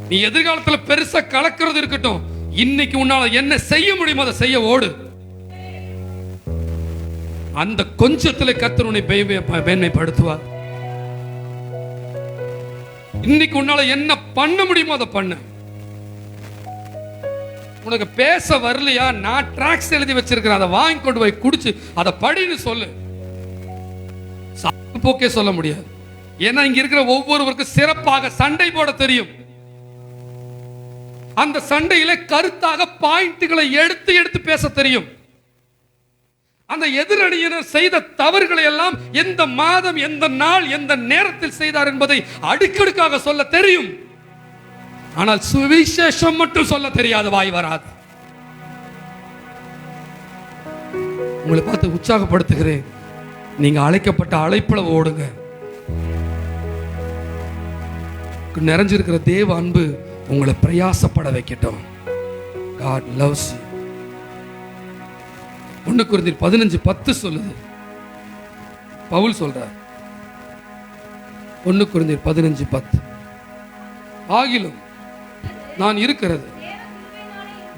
நீ எதிர்காலத்தில் பெருசா கலக்கிறது இருக்கட்டும், இன்னைக்கு உன்னால என்ன செய்ய முடியுமோ அதை செய்ய ஓடு. அந்த கொஞ்சத்துல கர்த்தர் உன்னை மேன்மைப்படுத்துவார். இன்னைக்கு உன்னால என்ன பண்ண முடியுமோ அதை பண்ணு. உனக்கு பேச வரலையா, நான் டிராக்ஸ் எழுதி வச்சிருக்கிறேன், அதை வாங்கி கொண்டு போய் குடிச்சு அதை படின்னு சொல்லு. போக்கே சொல்ல முடியாது. ஏன்னா இங்க இருக்கிற ஒவ்வொருவருக்கும் சிறப்பாக சண்டை போட தெரியும். அந்த சண்டையில கருத்தாக பாயிண்ட்களை எடுத்து பேச தெரியும். அந்த எதிரணியினர் செய்த தவறுகளை எல்லாம் எந்த மாதம், எந்த நாள், எந்த நேரத்தில் செய்தார் என்பதை அடுக்கடுக்காக சொல்ல தெரியும். ஆனால் சுவிசேஷம் மட்டும் சொல்ல தெரியாது, வாய் வராது. உங்களை பார்த்து உற்சாகப்படுத்துகிறேன். நீங்க அழைக்கப்பட்ட அழைப்புல ஓடுங்க. நிறைஞ்சிருக்கிற தேவ அன்பு உங்களை பிரயாசப்பட வைக்கட்டும். God loves you. 1 கொரிந்தியர் 15:10 சொல்லுது. பவுல் சொல்றார், 1 கொரிந்தியர் 15:10, ஆகிலும் நான் இருக்கிறது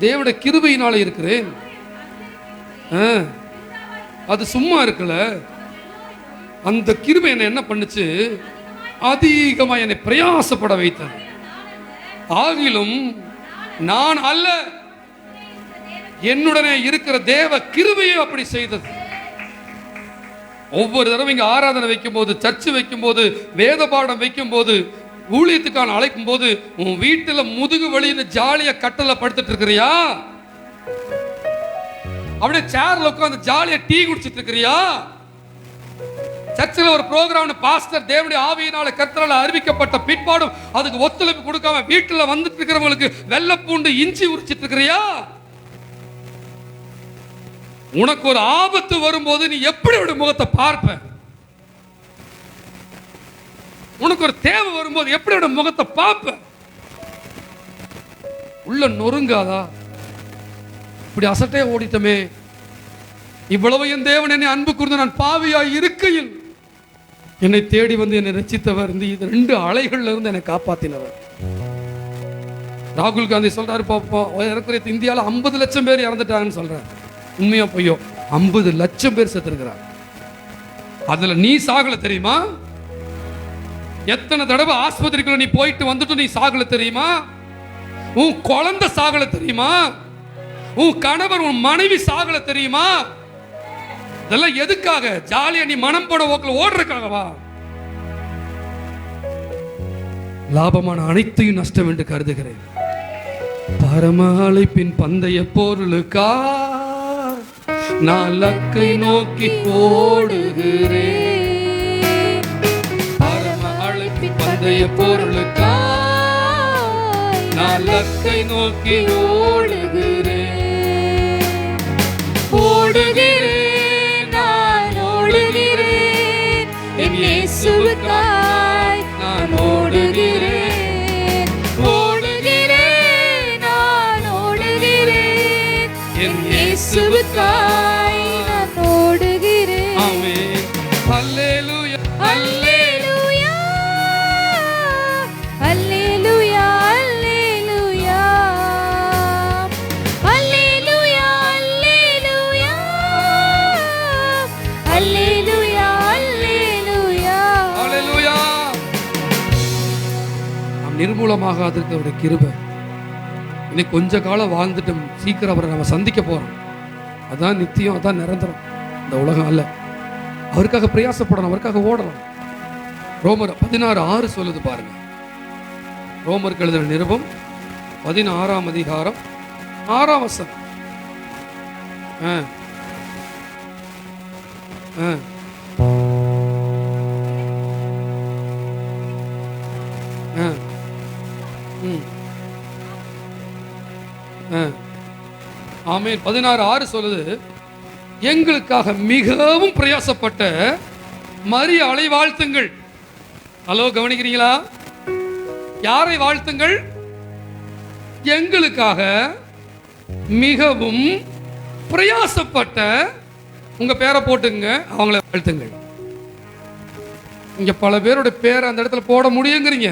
தேவனுடைய கிருபையினால இருக்கிறேன். அது சும்மா இருக்கல, அந்த கிருபை என்ன பண்ணுச்சு? அதிகமா என்னை பிரயாசப்பட வைத்தது. ஆகிலும் நான் அல்ல, என்னுடனே இருக்கிற தேவ கிருபையை அப்படி செய்தது. ஒவ்வொரு தடவை இங்க ஆராதனை வைக்கும் போது, சர்ச்சு வைக்கும் போது, வேத பாடம் வைக்கும் போது, ஊழியத்துக்கான அழைக்கும் போது, உன் வீட்டுல முதுகு வலின்னு ஜாலியா கட்டல படுத்துட்டு இருக்கிறியா? அப்படியே சேர்ல உட்கார்ந்து ஜாலியா டீ குடிச்சிட்டு இருக்கிறியா? சர்ச்சில் ஒரு ப்ரோக்ராம் பாஸ்டர் தேவனுடைய ஆவியினால கர்த்தரால் அறிவிக்கப்பட்ட பிற்பாடும் அதுக்கு ஒத்துழைப்பு கொடுக்காம வீட்டுல வந்துட்டு இருக்கிறவங்களுக்கு வெள்ளை பூண்டு இஞ்சி உரிச்சிட்டு இருக்கிறியா? உனக்கு ஒரு ஆபத்து வரும்போது நீ எப்படி ஒரு முகத்தை பார்ப்ப? உனக்கு ஒரு தேவை வரும்போது எப்படி ஒரு முகத்தை பார்ப்ப? உள்ள நொறுங்காதா? இப்படி அசட்டையா ஓடிட்டமே, இவ்வளவு என் தேவன் என்னை அன்பு கூர்ந்து நான் பாவியாய் இருக்கையில் என்னை தேடி வந்து என்னை ரட்சித்தவர், இந்த 2 அலைகள்ல இருந்து என்னை காப்பாத்தினவர். ராகுல் காந்தி சொல்றாரு, இந்தியாவில் 50 லட்சம் பேர் இறந்துட்டாங்கன்னு சொல்றாரு. உண்மையா பொய்யோ? 50 லட்சம் பேர் செத்துருக்கிறார். அதுல நீ சாகல தெரியுமா? எத்தனை தடவை ஆஸ்பத்திரிக்குள்ள நீ போயிட்டு வந்துட்டு நீ சாகல தெரியுமா? உன் குழந்தை சாகல தெரியுமா? உன் கணவர், உன் மனைவி சாகல தெரியுமா? இதெல்லாம் எதுக்காக? ஜாலியா நீ மனம் போட ஓக்கல ஓடுறதுக்காகவா? லாபமான அனைத்தையும் நஷ்டம் என்று கருதுகிறேன். பரம அழைப்பின் பந்தய பொருளுக்கா நான் லக்கை நோக்கி ஓடுகிறேன். பரம அழைப்பின் பந்தய பொருளுக்கா நான் லக்கை நோக்கி ஓடுகிறேன். ஓடுகிறேன், நான் ஓடுகிறேன், என் இயேசுவுக்காய் நான் ஓடுகிறேன். ஓடுகிறேன், நான் ஓடுகிறேன், என் இயேசுவுக்காய் நான் ஓடுகிறேன். ஆமென். அல்லேலூயா, அல்லேலூயா, அல்லேலூயா, அல்லேலூயா. நிர்மூலமாகாதற்கு அவருடைய கிருபை. இன்னைக்கு கொஞ்ச காலம் வாழ்ந்துட்டு சீக்கிரம் அவரை நம்ம சந்திக்க போறோம். அதான் நித்தியம், அதான் நிரந்தரம். இந்த உலகம் அல்ல. அவருக்காக பிரயாசப்படணும், அவருக்காக ஓடணும். ரோமர் 16:6 சொல்லுது பாருங்க. ரோமருக்கு எழுதின நிருபம் 16ஆம் அதிகாரம் 6ஆம் வசனம். ஆமென். 16:6 சொல்லுது, எங்களுக்காக மிகவும் பிரயாசப்பட்ட மரியாளை வாழ்த்துங்கள். ஹலோ, கவனிக்கிறீங்களா? யாரை வாழ்த்துங்கள்? எங்களுக்காக மிகவும் பிரயாசப்பட்ட, உங்க பேரை போட்டுங்க, அவங்கள வாழ்த்துங்கள். இங்க பல பேரோட பேரை அந்த இடத்துல போட முடியுங்கிறீங்க.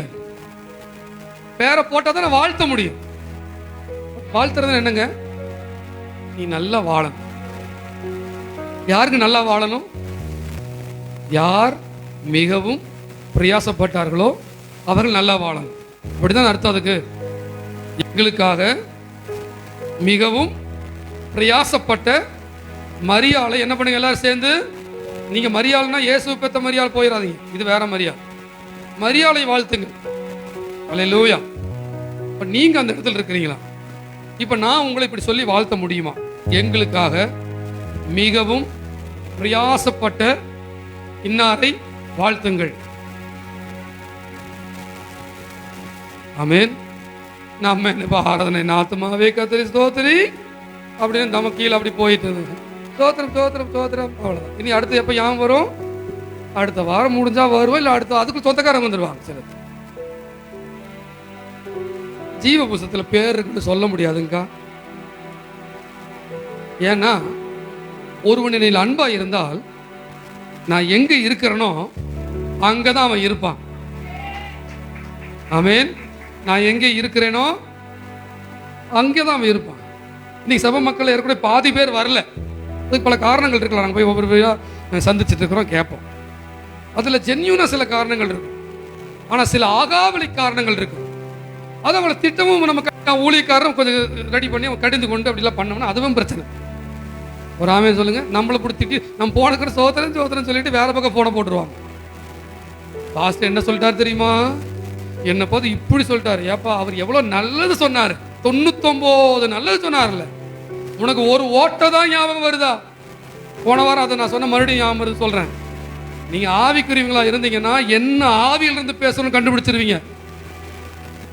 பேரை போட்டா தான் வாழ்த்த முடியும். வாழ்த்துறது என்னங்க? நீ நல்லா வாழணும். யாருக்கு நல்லா வாழணும்? யார் மிகவும் பிரயாசப்பட்டார்களோ அவர்கள் நல்லா வாழணும். அப்படிதான் அர்த்தம். அதுக்கு எங்களுக்காக மிகவும் பிரயாசப்பட்ட மரியாளை என்ன பண்ணுங்க எல்லாரும் சேர்ந்து. நீங்க மரியாள்னா இயேசு பெத்த மரியாள் போயிடாதீங்க, இது வேற மரியாள். மரியாளை வாழ்த்துங்க. அல்லேலூயா. இப்ப நீங்க அந்த இடத்துல இருக்கிறீங்களா? இப்ப நான் உங்களை இப்படி சொல்லி வாழ்த்த முடியுமா? எங்களுக்காக மிகவும் பிரயாசப்பட்ட இன்னாரை வாழ்த்துங்கள். ஆமென். நம்ம என்ன ஆராதனை, ஆத்துமாவே கர்த்தரை ஸ்தோத்திரி அப்படின்னு நம்ம கீழே அப்படி போயிட்டு இருந்தது. ஸ்தோத்திரம் ஸ்தோத்திரம் ஸ்தோத்திரம், அவ்வளவுதான். இனி அடுத்து எப்ப யாம் வரும்? அடுத்த வாரம் முடிஞ்சா வருவோம், இல்ல அடுத்த அதுக்கு சொந்தக்காரங்க வந்துடுவாங்க. சில ஜீவ புஸ்தகத்துல பேர் இருக்குன்னு சொல்ல முடியாதுங்கக்கா. ஏன்னா ஒருவன் என்னில் அன்பா இருந்தால் நான் எங்க இருக்கிறேனோ அங்கதான் அவன் இருப்பான். ஆமென். நான் எங்கே இருக்கிறேனோ அங்கேதான் அவன் இருப்பான். இன்னைக்கு சபை மக்கள் ஏற்கனவே பாதி பேர் வரல. அதுக்கு பல காரணங்கள் இருக்கலாம். நாங்கள் போய் ஒவ்வொரு பேராக சந்திச்சுட்டு இருக்கிறோம், கேட்போம். அதுல ஜென்யூனா சில காரணங்கள் இருக்கு, ஆனா சில ஆகாவளி காரணங்கள் இருக்கு. அதை அவளை திட்டமும் நம்ம ஊழியக்காரரும் கொஞ்சம் ரெடி பண்ணி அவன் கடிந்து கொண்டு அப்படிலாம் பண்ணோம்னா அதுவும் பிரச்சனை. ஒரு ஆமென் சொல்லுங்க. நம்மளை பிடிச்சிட்டு நம்ம போனக்கிற சோதரன் சோதரன் சொல்லிட்டு வேற பக்கம் போன போட்டுருவாங்க. பாஸ்டர் என்ன சொல்லிட்டாரு தெரியுமா? என்னை பார்த்து இப்படி சொல்லிட்டாரு. ஏப்பா, அவர் எவ்வளவு நல்லது சொன்னாரு, 99 நல்லது சொன்னார்ல, உனக்கு ஒரு ஓட்டை தான் ஞாபகம் வருதா? போன வாரம் அதை நான் சொன்ன மறுபடியும் ஞாபகம் சொல்றேன். நீங்க ஆவிக்குரியவங்களா இருந்தீங்கன்னா என்ன ஆவியில இருந்து பேசணும்னு கண்டுபிடிச்சிருவீங்க.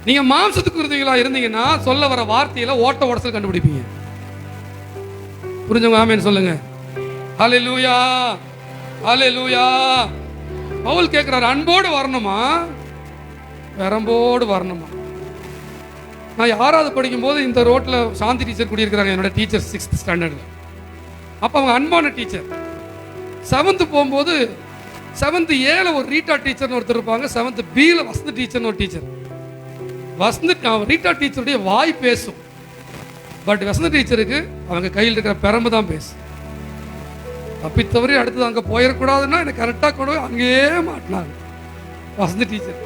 நீங்க மாம்சத்துக்கு இருந்தீங்களா இருந்தீங்கன்னா சொல்ல வர வார்த்தையில ஓட்ட உடசல் கண்டுபிடிப்பீங்க. புரிஞ்சவங்க ஆமென் சொல்லுங்க. ஹல்லேலூயா ஹல்லேலூயா. பவுல் கேட்கிறாரு, அன்போடு வரணுமா பெரம்போடு வரணுமா? நான் 6வது படிக்கும் போது இந்த ரோட்ல சாந்தி டீச்சர் குடியிருக்கிறாங்க, என்னோட டீச்சர் 6th ஸ்டாண்டர்ட்ல. அப்ப அவங்க அன்பான டீச்சர். 7th போகும்போது 7th Aல ஒரு ரீட்டா டீச்சர்னு ஒருத்தர் இருப்பாங்க, 7th Bல வசந்த் டீச்சர்னு ஒரு டீச்சர். வசந்த் ரீட்டா டீச்சருடைய வாய் பேசும், பட் வசந்த் டீச்சருக்கு அவங்க கையில் இருக்கிற பெரம்பு தான் பேசும். தப்பித்தவரை அடுத்தது அங்கே போயிடக்கூடாதுன்னா எனக்கு கரெக்டாக கொண்டு போய் அங்கேயே மாட்டினாங்க வசந்த் டீச்சர்.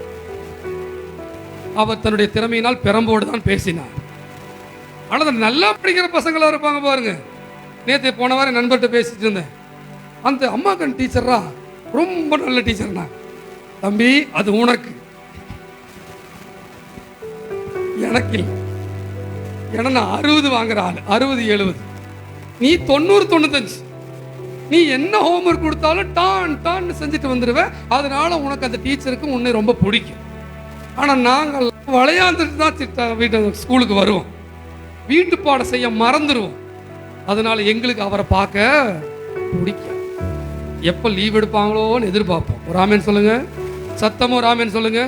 அவர் தன்னுடைய திறமையினால் பெரம்போடு தான் பேசினார். ஆனால் நல்லா படிக்கிற பசங்களாக இருப்பாங்க பாருங்க. நேற்று போன வாரம் நண்பர்கிட்ட பேசிட்டு இருந்தேன். அந்த அம்மாக்கன் டீச்சரா ரொம்ப நல்ல டீச்சர்னா, தம்பி அது உனக்கு, எனக்கு இல்லை. ஏன்னா நான் 60 வாங்குற ஆள், 60 70, நீ 90 95. நீ என்ன ஹோம்ஒர்க் கொடுத்தாலும் டான் டான் செஞ்சுட்டு வந்துடுவேன். அதனால உனக்கு அந்த டீச்சருக்கு உன்னை ரொம்ப பிடிக்கும். ஆனால் நாங்கள் விளையாண்டுட்டு தான் வீட்டு ஸ்கூலுக்கு வருவோம், வீட்டு பாடம் செய்ய மறந்துடுவோம். அதனால எங்களுக்கு அவரை பார்க்க பிடிக்கும். எப்போ லீவ் எடுப்பாங்களோன்னு எதிர்பார்ப்போம். ஒரு ஆமேன் சொல்லுங்க, சத்தமும் ஒரு ஆமேன் சொல்லுங்க.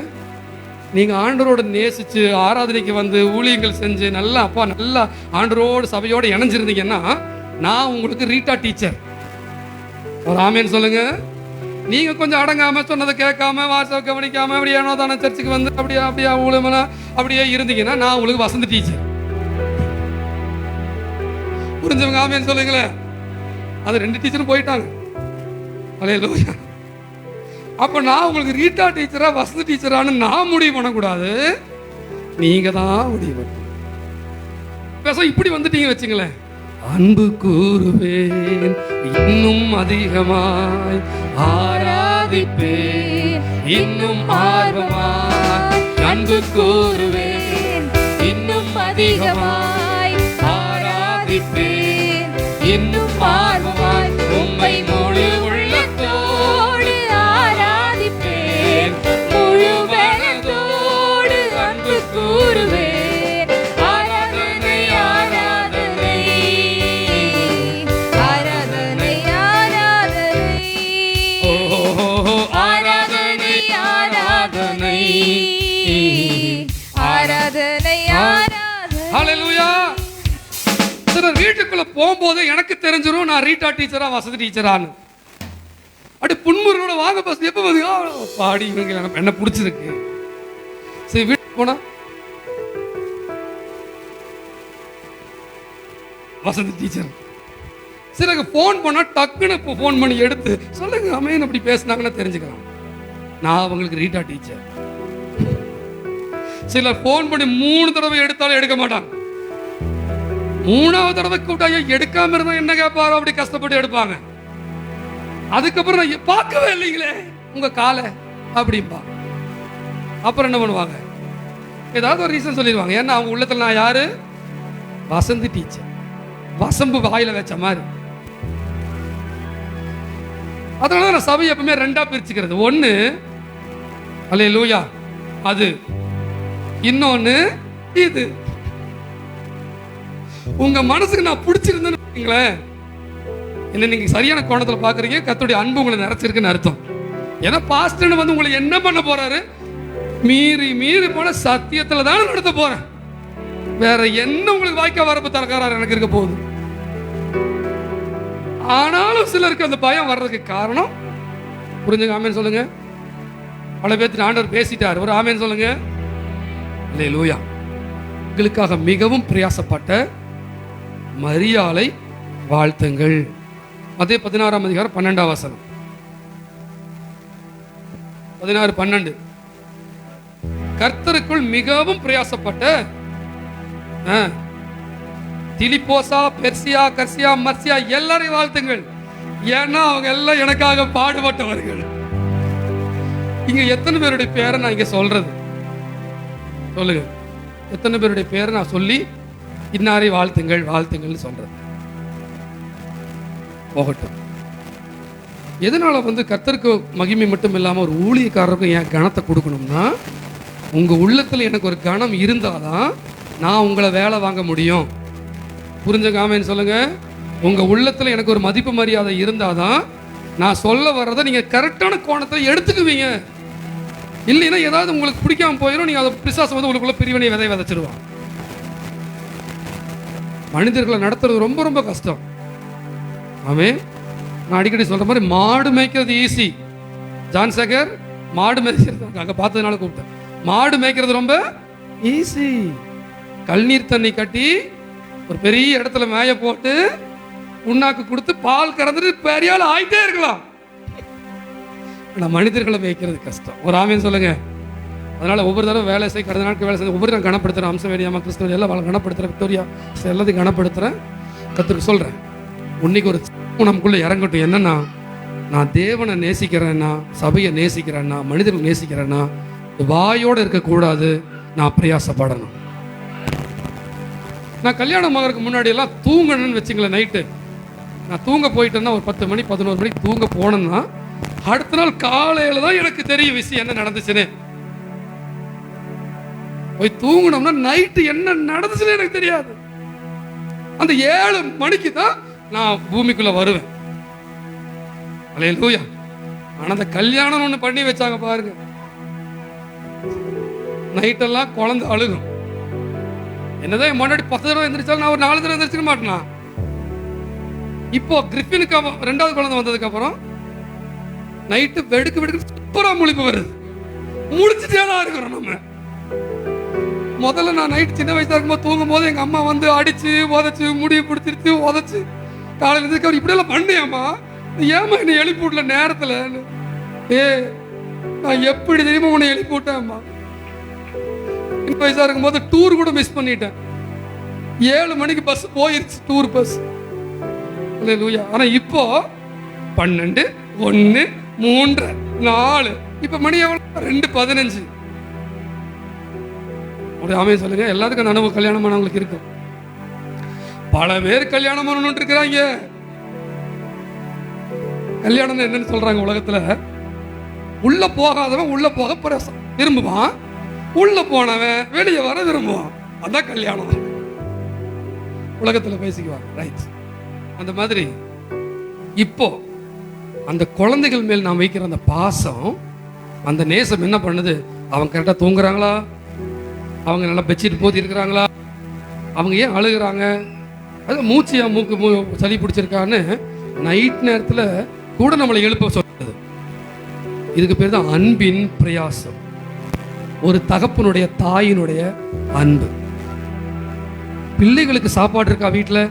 நீங்க ஆண்டரோட நேசிச்சு ஆராதனைக்கு வந்து ஊழியங்கள் செஞ்சு நல்லா அப்பா நல்லா ஆண்டரோடு சபையோடு இணைஞ்சிருந்தீங்கன்னா நான் உங்களுக்கு ரீட்டா டீச்சர். ஒரு ஆமேன் சொல்லுங்க. நீங்க கொஞ்சம் அடங்காம சொன்னதை கேட்காம வாட்ஸ்அப் கவனிக்காம அப்படியே தானே சர்ச்சுக்கு வந்து அப்படியே அப்படியே ஊழியமா அப்படியே இருந்தீங்கன்னா நான் உங்களுக்கு வசந்த் டீச்சர். புரிஞ்சவங்க ஆமேன் சொல்லுங்களேன். அது 2 டீச்சரும் போயிட்டாங்க. அல்லேலூயா. அப்ப நான் உங்களுக்கு ரீட்டா டீச்சரா வசந்த் டீச்சரானு நான் முடிவு பண்ணக்கூடாது. நீங்க தான் முடிவு. பேச இப்படி வந்துட்டீங்க வச்சுங்களேன், அன்பு கூறுவேன் இன்னும் அதிகமாய், ஆராதிப்பேன் இன்னும் ஆர்வமாய், அன்பு கூறுவேன் இன்னும் அதிகமாய், ஆராதிப்பேன் இன்னும் ஆர்வமாய், உம்மை முழு உள்ளத்தோடு ஆராதிப்பேன், முழு மனதோடு அன்பு கூறுவேன், ஆராதனை ஆராதனை ஆராதனை ஆராதனை, ஓ ஆராதனை ஆராதனை ஆராதனை ஆராதனை. ஹல்லேலூயா. சிலர் வீட்டுக்குள்ள போகும்போது எனக்கு தெரிஞ்சிடும் நான் ரீட்டா டீச்சரா வசதி டீச்சரான்னு. அப்படி புன்முறுவோட வாங்க பஸ் எப்போ வந்து பாடி இவங்க என்ன பிடிச்சிருக்கு. சரி வீட்டுக்கு போனா வசதி டீச்சர். சரி எனக்கு ஃபோன் பண்ணா டக்குன்னு இப்போ ஃபோன் பண்ணி எடுத்து சொல்லுங்க அமேன் அப்படி பேசினாங்கன்னு தெரிஞ்சுக்கலாம் நான் அவங்களுக்கு ரீட்டா டீச்சர். சிலர் ஃபோன் பண்ணி 3 தடவை எடுத்தாலும் எடுக்க மாட்டாங்க. 3வது தடவை கூப்பிட்டா எடுக்காம இருந்தா என்ன கேட்பாரோ அப்படி கஷ்டப்பட்டு எடுப்பாங்க. அதுக்கப்புறம் நான் பார்க்கவே இல்லைங்களே உங்க காலை அப்படிம்பா. அப்புறம் என்ன பண்ணுவாங்க, ஏதாவது ஒரு ரீசன் சொல்லிடுவாங்க. ஏன்னா அவங்க உள்ளத்துல நான் யாரு, வசந்தி டீச்சர், வசம்பு வாயில வச்ச மாதிரி. அதனால நான் சபை எப்பவுமே 2ஆ பிரிச்சுக்கிறது. ஒண்ணு அல்லேலூயா அது, இன்னொன்னு இது. உங்க மனசுக்கு நான் பிடிச்சிருந்தேன்னு என்ன நீங்க சரியான கோணத்துல பாக்குறீங்க, கர்த்தருடைய அன்பு உங்களை நிறைச்சிருக்குன்னு அர்த்தம். ஏன்னா பாஸ்டர்னு வந்து உங்களை என்ன பண்ண போறாரு, மீறி மீறி போல சத்தியத்துல தானே நடத்த போறேன். வேற என்ன உங்களுக்கு வாய்க்கா வரப்பு தரக்காரர் எனக்கு இருக்க போகுது. ஆனாலும் சிலருக்கு அந்த பயம் வர்றதுக்கு காரணம் புரிஞ்சுங்க. ஆமேன் சொல்லுங்க. பல பேருக்கு ஆண்டவர் பேசிட்டார், ஒரு ஆமேன் சொல்லுங்க. அல்லேலூயா. உங்களுக்காக மிகவும் பிரயாசப்பட்ட மரியாளை வாழ்த்துங்கள். அதே 16ஆம் அதிகாரம் 12ஆம் வசனம். 16:12. கர்த்தருக்குள் மிகவும் பிரயாசப்பட்ட திலிப்போசா, பெர்சியா, கர்சியா, மர்சியா எல்லாரையும் வாழ்த்துங்கள். ஏன்னா அவங்க எல்லாம் எனக்காக பாடுபட்டவர்கள். இங்க எத்தனை பேருடைய பேரை நான் இங்க சொல்றது சொல்லுங்க. எத்தனை பேருடைய பேரை நான் சொல்லி இன்னாரை வாழ்த்துங்கள் வாழ்த்துங்கள் சொல்றது போகட்டும். எதனால வந்து கர்த்தருக்கு மகிமை மட்டும் இல்லாம ஒரு ஊழியக்காரருக்கும் ஏன் கனத்தை கொடுக்கணும்னா, உங்க உள்ளத்துல எனக்கு ஒரு கனம் இருந்தாதான் நான் உங்களை வேலை வாங்க முடியும். புரிஞ்சுங்க ஆமேன்னு சொல்லுங்க. உங்க உள்ளத்துல எனக்கு ஒரு மதிப்பு மரியாதை இருந்தாதான் நான் சொல்ல வர்றதை நீங்க கரெக்டான கோணத்துல எடுத்துக்குவீங்க. இல்லைன்னா ஏதாவது உங்களுக்கு பிடிக்காம போயிடும். நீங்க அதை பிசாசு வந்து உங்களுக்குள்ள பிரிவினை விதை விதைச்சிருவான். மனிதர்களை நடத்துறது ரொம்ப ரொம்ப கஷ்டம். ஆமே, நான் அடிக்கடி சொல்ற மாதிரி மாடு மேய்க்கிறது ஈஸி. ஜான் சேகர் மாடு மேய்க்கிறது அங்க பார்த்ததுனால கூப்பிட்டேன். மாடு மேய்க்கிறது ரொம்ப ஈஸி. கல்நீர் தண்ணி கட்டி ஒரு பெரிய இடத்துல மேய போட்டு உண்ணாக்கு கொடுத்து பால் கறந்துட்டு பெரிய ஆள் ஆயிட்டே இருக்கலாம். மனிதர்களை மேய்க்கிறது கஷ்டம். ஒரு ஆமேன் சொல்லுங்க. அதனால ஒவ்வொரு தடவை வேலை செய்ய கடந்த நாட்கள் வேலை செய்ய ஒவ்வொரு நான் கனப்படுத்துறேன். அம்சம் வேடியாமா கிறிஸ்தவ எல்லாம் கனப்படுத்துறேன். விக்டோரியா எல்லாத்தையும் கனப்படுத்துறேன். கத்துக்கு சொல்றேன், இன்னைக்கு ஒரு நமக்குள்ள இறங்கட்டும். என்னன்னா, நான் தேவனை நேசிக்கிறேன்னா, சபையை நேசிக்கிறேன்னா, மனிதர்கள் நேசிக்கிறேன்னா, வாயோடு இருக்கக்கூடாது. நான் பிரயாசப்படணும். நான் கல்யாணம் ஆகிறதுக்கு முன்னாடி எல்லாம் தூங்கணும்னு வச்சுங்களேன். நைட்டு நான் தூங்க போயிட்டேன்னா ஒரு 10 மணி 11 மணிக்கு தூங்க போனேன்னா அடுத்த நாள் காலையில தான் எனக்கு தெரியும் விஷயம் என்ன நடந்துச்சுன்னு. போய் தூங்கணும்னா நைட்டு என்ன நடந்துச்சுன்னு எனக்கு தெரியாது. அந்த 7 மணிக்கு தான் நான் பூமிக்குள்ள வருவேன். அல்லேலூயா. ஆனா அந்த கல்யாணம் ஒண்ணு பண்ணி வச்சாங்க பாருங்க. நைட்டெல்லாம் குழந்தை அழுகும். என்னதான் முன்னாடி 10 தடவை எந்திரிச்சாலும் நான் ஒரு 4 தடவை எந்திரிச்சிக்க மாட்டேனா. இப்போ கிரிஃபினுக்கு 2வது குழந்தை வந்ததுக்கு அப்புறம் நைட்டு வெடுக்கு சூப்பரா முழிப்பு வருது. முடிச்சுட்டே தான் இருக்கிறோம் நம்ம. முதல்ல நான் நைட்டு சின்ன வயசா இருக்கும்போது தூங்கும் போது எங்க அம்மா வந்து அடிச்சு உதச்சு முடிய பிடிச்சிருச்சு உதச்சு காலையில் இருந்து அவர் இப்படியெல்லாம் பண்ணியாம்மா, ஏமா என்னை எழுப்பி விடல நேரத்துல. நான் எப்படி தெரியுமா உன்னை எழுப்பி விட்டேன்மா. சின்ன வயசா இருக்கும்போது டூர் கூட மிஸ் பண்ணிட்டேன். 7 மணிக்கு பஸ் போயிருச்சு, டூர் பஸ். ஆனா இப்போ 12, 1, 3, 4, இப்ப மணி எவ்வளவு? 2:15. ஒரு ஆமையை சொல்லுங்க. எல்லாத்துக்கும் அந்த அனுபவம் கல்யாணமானவங்களுக்கு இருக்கும். பல பேர் கல்யாணம் பண்ணணும்னு இருக்கிறாங்க. கல்யாணம் என்னன்னு சொல்றாங்க உலகத்துல? உள்ள போகாதவன் உள்ள போக விரும்புவான், உள்ள போனவன் வெளியே வர விரும்புவான். அதான் கல்யாணம் உலகத்துல பேசிக்குவாங்க. ரைட். அந்த மாதிரி இப்போ அந்த குழந்தைகள் மேல் நாம் வைக்கிற அந்த பாசம், அந்த நேசம் என்ன பண்ணுது? அவங்க கரெக்டா தூங்குறாங்களா? அவங்க நல்லா பெட்ஷீட் போத்தி இருக்கிறாங்களா? அவங்க ஏன் அழுகுறாங்க? அது மூச்சியா, மூக்கு சளி பிடிச்சிருக்கான்னு நைட் நேரத்தில் கூட நம்மளை எழுப்ப சொல்றது. இதுக்கு பேர் தான் அன்பின் பிரயாசம். ஒரு தகப்பனுடைய தாயினுடைய அன்பு. பிள்ளைகளுக்கு சாப்பாடு இருக்கா வீட்டில்?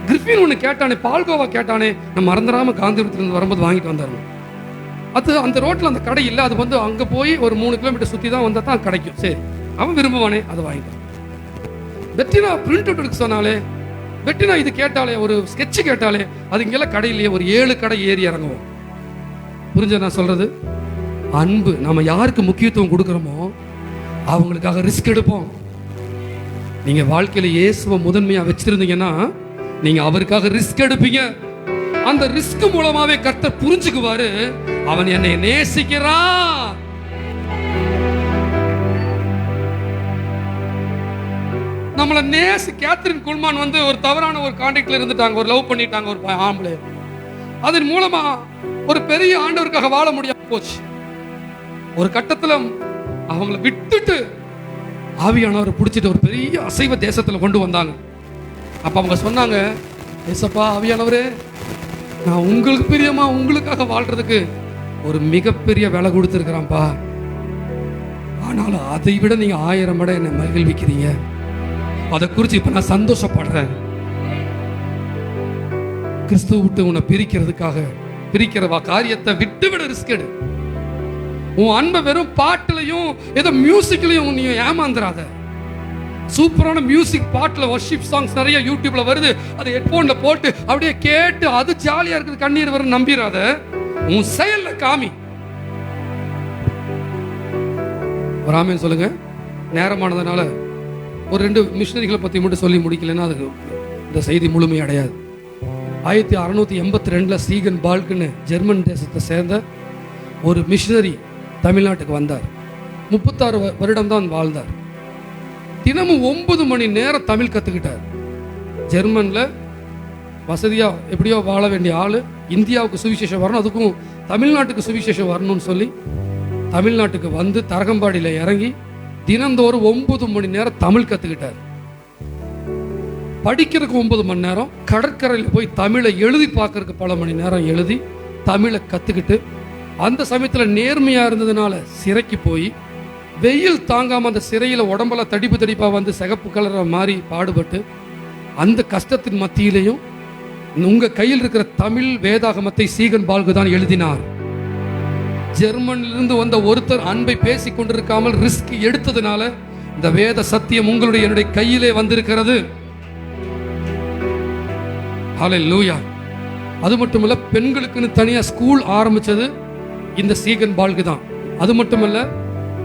கிரிஃபின் ஒன்று கேட்டானே, பால்கோவா கேட்டானே, நம்ம மறந்துடாம காந்திபுரத்துலேருந்து வரும்போது வாங்கிட்டு வந்துடணும். அது அந்த ரோட்டில் அந்த கடை இல்லை, அது வந்து அங்கே போய் ஒரு 3 கிலோமீட்டர் சுற்றி தான் வந்தால் தான் கிடைக்கும். சரி, அவன் விரும்புவானே, அதை வாங்கிட்டான். பெட்டினா பிரிண்ட் அவுட் எடுக்க சொன்னாலே, பெட்டினா இது கேட்டாலே, ஒரு ஸ்கெட்ச் கேட்டாலே, அது இங்கெல்லாம் கடையிலேயே ஒரு 7 கடை ஏறி இறங்குவோம். புரிஞ்ச நான் சொல்றது? அன்பு. நம்ம யாருக்கு முக்கியத்துவம் கொடுக்குறோமோ அவங்களுக்காக ரிஸ்க் எடுப்போம். நீங்க வாழ்க்கையில இயேசுவை முதன்மையா வச்சிருந்தீங்கன்னா நீங்க அவருக்காக ரிஸ்க் எடுப்பீங்க. அந்த ரிஸ்க் மூலமாவே கர்த்தர் புரிஞ்சுக்குவாரு, அவன் என்னை நேசிக்கிறான். நம்மள கேத்ரின் குல்மான் வந்து ஒரு தவறான ஒரு கான்டாக்ட்ல இருந்துட்டாங்க, ஒரு லவ் பண்ணிட்டாங்க ஒரு ஆம்பளை. அதன் மூலமா ஒரு பெரிய ஆண்டவருக்காக வாழ முடியாம போச்சு. ஒரு கட்டத்துல அவங்கள விட்டுட்டு ஆவியானவர் பிடிச்சிட்டு ஒரு பெரிய அசைவ தேசத்துல கொண்டு வந்தாங்க. அப்ப அவங்க சொன்னாங்க, ஏசப்பா ஆவியானவரே, நான் உங்களுக்கு பிரியமா உங்களுக்காக வாழ்றதுக்கு ஒரு மிகப்பெரிய விலை கொடுத்துருக்கிறேன்ப்பா. ஆனாலும் அதை விட நீங்க 1000 மடங்கு என்னை மகிழ்விக்கிறீங்க. அதை குறித்து இப்ப நான் சந்தோஷப்படுறேன். கிறிஸ்துவ விட்டு உன்னை பிரிக்கிறவா காரியத்தை விட்டு விட ரிஸ்க் எடு. உன் அன்பை வெறும் பாட்டுலையும் ஏதோ மியூசிக்லையும் நீ ஏமாந்துராத. சூப்பரான மியூசிக் பாட்டுல வர்ஷிப் சாங்ஸ் நிறைய யூடியூப்ல வருது, அதை ஹெட்போன்ல போட்டு அப்படியே கேட்டு அது ஜாலியா இருக்குது, கண்ணீர் வரும் நம்பிராத. உன் செயல்ல காமி. ஒரு ஆமென் சொல்லுங்க. நேரமானதுனால ஒரு 2 மிஷனரிகளை பத்தி மட்டும் சொல்லி முடிக்கலன்னா அது இந்த செய்தி முழுமை அடையாது. 1682 சீகன் பால்க்னு ஜெர்மன் தேசத்தை சேர்ந்த ஒரு மிஷனரி தமிழ்நாட்டுக்கு வந்தார். 36 வருடம் தான் வாழ்ந்தார். தினமும் 9 மணி நேரம் தமிழ் கத்துக்கிட்டார். ஜெர்மன்ல வசதியா எப்படியோ வாழ வேண்டிய ஆளு, இந்தியாவுக்கு சுவிசேஷம் வரணும், அதுக்கும் தமிழ்நாட்டுக்கு சுவிசேஷம் வரணும்னு சொல்லி தமிழ்நாட்டுக்கு வந்து தரகம்பாடியில இறங்கி தினந்தோறும் 9 மணி நேரம் தமிழ் கத்துக்கிட்டார். படிக்கிறதுக்கு 9 மணி நேரம், கடற்கரையில் போய் தமிழை எழுதி பார்க்கறதுக்கு பல மணி நேரம் எழுதி தமிழை கத்துக்கிட்டு, அந்த சமயத்தில் நேர்மையா இருந்ததுனால சிறைக்கு போய் வெயில் தாங்காம அந்த சிறையில உடம்புல தடிப்பா வந்து சிகப்பு கலரை மாறி பாடுபட்டு, அந்த கஷ்டத்தின் மத்தியிலையும் உங்க கையில் இருக்கிற தமிழ் வேதாகமத்தை சீகன் பால்கு தான் எழுதினார். ஜெர்மனிலிருந்து வந்த ஒருத்தர் அன்பை பேசி கொண்டிருக்காமல் ரிஸ்க் எடுத்ததுனால இந்த வேத சத்தியம் உங்களுடைய என்னுடைய கையிலே வந்திருக்கிறது. ஹல்லேலூயா. அது மட்டுமல்ல, பெண்களுக்குன்னு தனியா ஸ்கூல் ஆரம்பிச்சது இந்த சீகன் பால்கு தான். அது மட்டுமல்ல,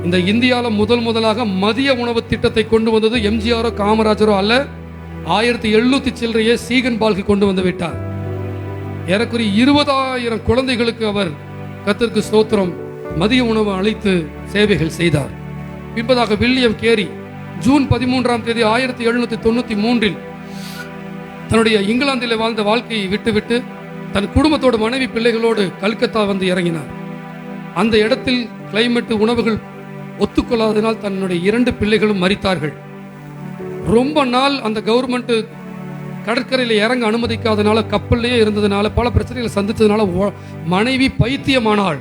இந்த இந்தியாவில் முதலாக மதிய உணவு திட்டத்தை கொண்டு வந்தது எம்ஜிஆரோ காமராஜரோ அல்ல, 1700 சில்லறையே சீகன் பால்கு கொண்டு வந்து விட்டார். ஏறக்குறைய 20,000 குழந்தைகளுக்கு அவர் கர்த்தருக்கு ஸ்தோத்திரம் மதிய உணவு அளித்து சேவைகள் செய்தார். பின்பதாக வில்லியம் கேரி ஜூன் 13ஆம் தேதி 1793 தன்னுடைய இங்கிலாந்தில் வாழ்ந்த வாழ்க்கையை விட்டுவிட்டு தன் குடும்பத்தோடு மனைவி பிள்ளைகளோடு கல்கத்தா வந்து இறங்கினார். அந்த இடத்தில் கிளைமேட் உணவுகள் ஒத்துக்கொள்ளாததினால் தன்னுடைய 2 பிள்ளைகளும் மரித்தார்கள். ரொம்ப நாள் அந்த கவர்மெண்ட் கடற்கரையில் இறங்க அனுமதிக்காதனால, கப்பல்லையே இருந்ததுனால, பல பிரச்சனைகளை சந்தித்ததுனால மனைவி பைத்தியமானாள்.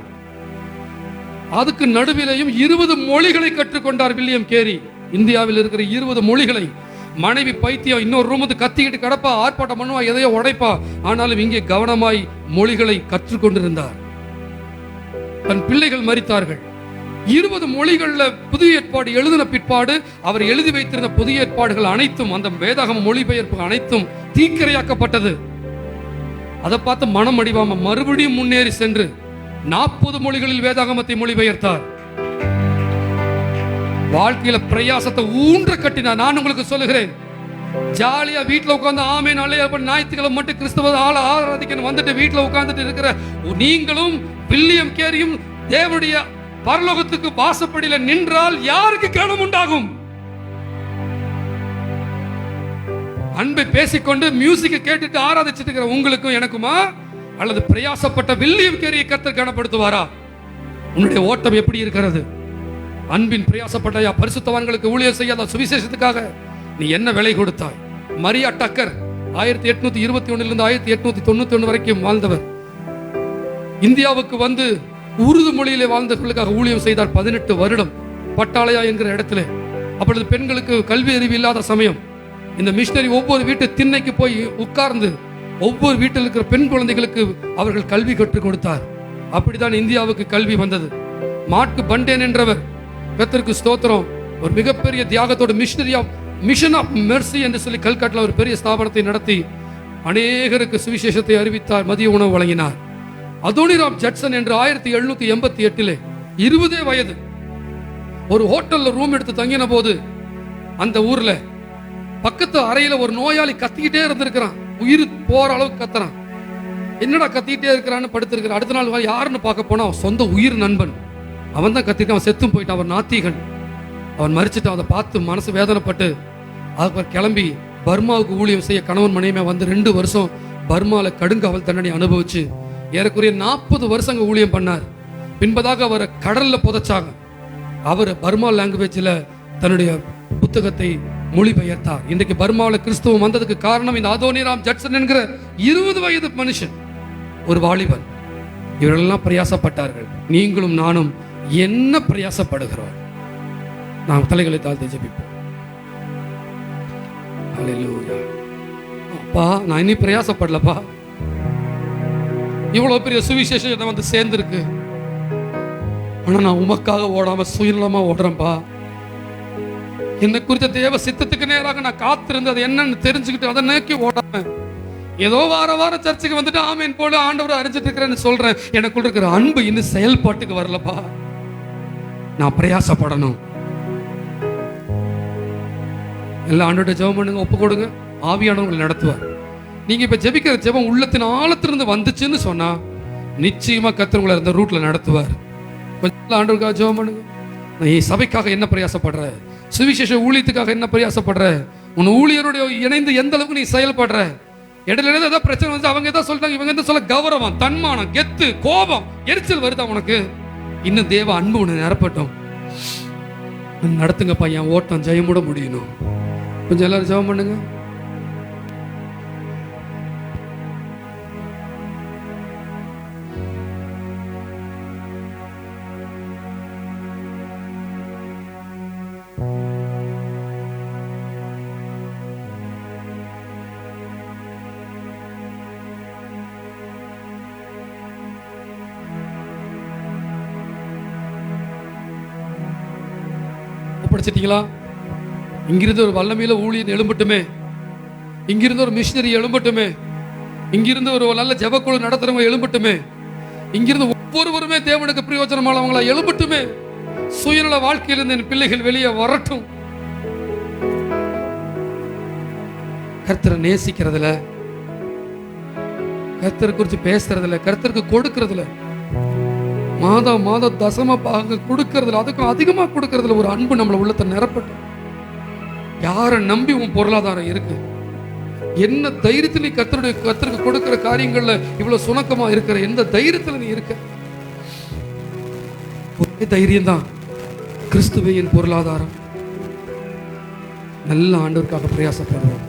அதுக்கு நடுவிலையும் 20 மொழிகளை கற்றுக்கொண்டார் வில்லியம் கேரி. இந்தியாவில் இருக்கிற 20 மொழிகளை. மனைவி பைத்தியம், இன்னொரு ரூம் வந்து கத்திக்கிட்டு கிடப்பா, ஆர்ப்பாட்டம் பண்ணுவா, எதையோ உடைப்பா. ஆனாலும் இங்கே கவனமாய் மொழிகளை கற்றுக்கொண்டிருந்தார். தன் பிள்ளைகள் மரித்தார்கள். 20 மொழிகள்ல புதிய ஏற்பாடு எழுதின பிற்பாடு அவர் எழுதி வைத்திருந்த புதிய ஏற்பாடுகள் அனைத்தும், அந்த வேதாகம மொழிபெயர்ப்பு அனைத்தும் தீக்கிரையாக்கப்பட்டது. அதை பார்த்து மனம் அடிவாம மறுபடியும் முன்னேறி சென்று 40 மொழிகளில் வேதாகமத்தை மொழிபெயர்த்தார். வாழ்க்கையில பிரயாசத்தை ஊன்ற கட்டினார். நான் உங்களுக்கு சொல்லுகிறேன், ஜாலியா வீட்டுல உட்கார்ந்து ஆமேன் அல்லையா ஞாயிற்றுக்கிழமை மட்டும் கிறிஸ்தவ ஆராதிக்கணும் வந்துட்டு வீட்டுல உட்கார்ந்துட்டு இருக்கிற நீங்களும் வில்லியம் கேரியும் தேவனுடைய பரலோகத்துக்கு வாசப்படியில நின்றால் யாருக்கு கனம் உண்டாகும்? அன்பை பேசிக்கொண்டு மியூசிக்கை கேட்டுட்டு ஆராதிச்சுட்டு இருக்கிற உங்களுக்கும் எனக்குமா, அல்லது பிரயாசப்பட்ட வில்லியம் கேரியை கர்த்தர் கனப்படுத்துவாரா? உன்னுடைய ஓட்டம் எப்படி இருக்கிறது? அன்பின் பிரயாசப்பட்ட பரிசுத்தவான்களுக்கு ஊழியர் செய்யாத சுவிசேஷத்துக்காக நீ என்ன விலை கொடுத்தாய்? மரியா டக்கர் 1821 1891 வரைக்கும் வாழ்ந்தவர். இந்தியாவுக்கு வந்து உருது மொழியிலே வாழ்ந்தவர்களுக்காக ஊழியம் செய்தார் 18 வருடம் பட்டாளையா என்கிற இடத்துல. அப்பொழுது பெண்களுக்கு கல்வி அறிவு இல்லாத சமயம். இந்த மிஷனரி ஒவ்வொரு வீட்டு திண்ணைக்கு போய் உட்கார்ந்து ஒவ்வொரு வீட்டில் இருக்கிற பெண் குழந்தைகளுக்கு அவர்கள் கல்வி கற்றுக் கொடுத்தார். அப்படித்தான் இந்தியாவுக்கு கல்வி வந்தது. மார்க் பண்டேன் என்றவர், கர்த்தருக்கு ஸ்தோத்திரம், ஒரு மிகப்பெரிய தியாகத்தோட மிஷன் ஆஃப் மெர்சி என்று சொல்லி கல்கட்டில் ஒரு பெரிய ஸ்தாபனத்தை நடத்தி அநேகருக்கு சுவிசேஷத்தை அறிவித்தார், மதிய உணவு வழங்கினார். அதோனிராம் ஜட்சன் என்று 1788 20 வயது ஒரு ஹோட்டல்ல ரூம் எடுத்து தங்கின போது அந்த ஊர்ல பக்கத்து அறையில ஒரு நோயாளி கத்திக்கிட்டே இருந்திருக்கிறான். உயிர் போற அளவுக்கு கத்துறான். என்னடா கத்திக்கிட்டே இருக்கிறான்னு படுத்திருக்கிறான். அடுத்த நாள் யாருன்னு பார்க்க போனா அவன் சொந்த உயிர் நண்பன். அவன் தான் கத்திட்டு அவன் செத்தும் போயிட்டான். அவன் நாத்திகன், அவன் மறிச்சுட்டு. அதை பார்த்து மனசு வேதனைப்பட்டு அதுக்கு கிளம்பி பர்மாவுக்கு ஊழியம் செய்ய கணவன் மனைவியா வந்து 2 வருஷம் பர்மால கடுங்காவல் தண்டனை அனுபவிச்சு ஏறக்குறைய 40 வருஷங்க ஊழியம் பண்ணார். பின்பதாக அவரை கடல்ல புதைச்சாங்க. அவர் பர்மா லாங்குவேஜ்ல தன்னுடைய புத்தகத்தை மொழிபெயர்த்தார். இன்றைக்கு பர்மாவில் கிறிஸ்துவம் வந்ததுக்கு காரணம் இந்த அதோனிராம் ஜட்சன் என்கிற 20 வயது மனுஷன், ஒரு வாலிபன். இவரெல்லாம் பிரயாசப்பட்டார்கள். நீங்களும் நானும் என்ன பிரயாசப்படுகிறோம்? நாம் தலைகளை தாழ்த்தி ஜெபிப்போம். ஹல்லேலூயா. அப்பா, நான் இனி பிரயாசப்படலப்பா. இவ்வளவு பெரிய சுவிசேஷம் என்ன வந்து சேர்ந்திருக்கு. ஆனா நான் உமக்காக ஓடாம சுயநலமா ஓடுறேன்ப்பா. என்னை குறித்த தேவ சித்தத்துக்கு நேராக நான் காத்திருந்து அது என்னன்னு தெரிஞ்சுக்கிட்டு அதை நோக்கி ஓடாம ஏதோ வார சர்ச்சுக்கு வந்துட்டு ஆமேன் போல ஆண்டவரை அறிஞ்சிட்டு இருக்கிறேன்னு சொல்றேன். எனக்குள்ள இருக்கிற அன்பு இன்னும் செயல்பாட்டுக்கு வரலப்பா. நான் பிரயாசப்படணும். எல்லா ஆண்டோட ஜெபம் பண்ணுங்க, ஒப்பு கொடுங்க. ஆவியானவங்களை நடத்துவார். நீங்க இப்ப ஜெபிக்கிற ஜெபம் உள்ளத்தின் ஆழத்திலிருந்து வந்துச்சுன்னு சொன்னா நிச்சயமா கர்த்தர் உங்களை இந்த ரூட்ல நடத்துவார். கொஞ்சம் ஆண்டவருக்காக ஜெபம் பண்ணுங்க. நான் என் சபைக்காக என்ன பிரயாசப்படுற, சுவிசேஷ ஊழியத்துக்காக என்ன பிரயாசப்படுற, உன் ஊழியருடைய இணைந்து எந்த அளவுக்கு நீ செயல்படுற. இடையில ஏதாவது பிரச்சனை வந்து அவங்க ஏதாவது சொல்றாங்க, இவங்க எதாவது சொல்ல கௌரவம், தன்மானம், கெத்து, கோபம், எரிச்சல் வருதா உனக்கு? இன்னும் தேவ அன்பு உன்னை நிரப்பட்டும். நடத்துங்கப்பா, என் ஓட்டம் ஜெயமுட முடியணும். கொஞ்சம் எல்லாரும் ஜெபம் பண்ணுங்க. படிச்சிட்டீங்களா? இங்கிருந்து ஒரு வல்லமையில ஊழியன் எழும்பட்டுமே, இங்கிருந்து ஒரு மிஷினரி எழும்பட்டுமே, இங்கிருந்து ஒரு நல்ல ஜெபக்குழு நடத்துறவங்க எழும்பட்டுமே, இங்கிருந்து ஒவ்வொருவருமே தேவனுக்கு பிரயோஜனமானவங்களா எழும்பட்டுமே. சுயநல வாழ்க்கையிலிருந்து என் பிள்ளைகள் வெளியே வரட்டும். கர்த்தரை நேசிக்கிறதுல, கர்த்தரை குறித்து பேசுறதுல, கர்த்தருக்கு கொடுக்கறதுல, மாதம் தசம பாகங்கள் கொடுக்கறதுல, அதுக்கும் அதிகமா கொடுக்கறதுல ஒரு அன்பு நம்மள உள்ளத்தை நிரப்பட்டும். யாரை நம்பி உன் பொருளாதாரம் இருக்கு? என்ன தைரியத்தில் நீ கர்த்தருக்கு கொடுக்கிற காரியங்கள்ல இவ்வளவு சுணக்கமா இருக்கிற? எந்த தைரியத்துல நீ இருக்க? ஒரே தைரியம் தான், கிறிஸ்துவே என் பொருளாதாரம். நல்ல ஆண்டவருக்காக பிரயாசப்படுவோம்.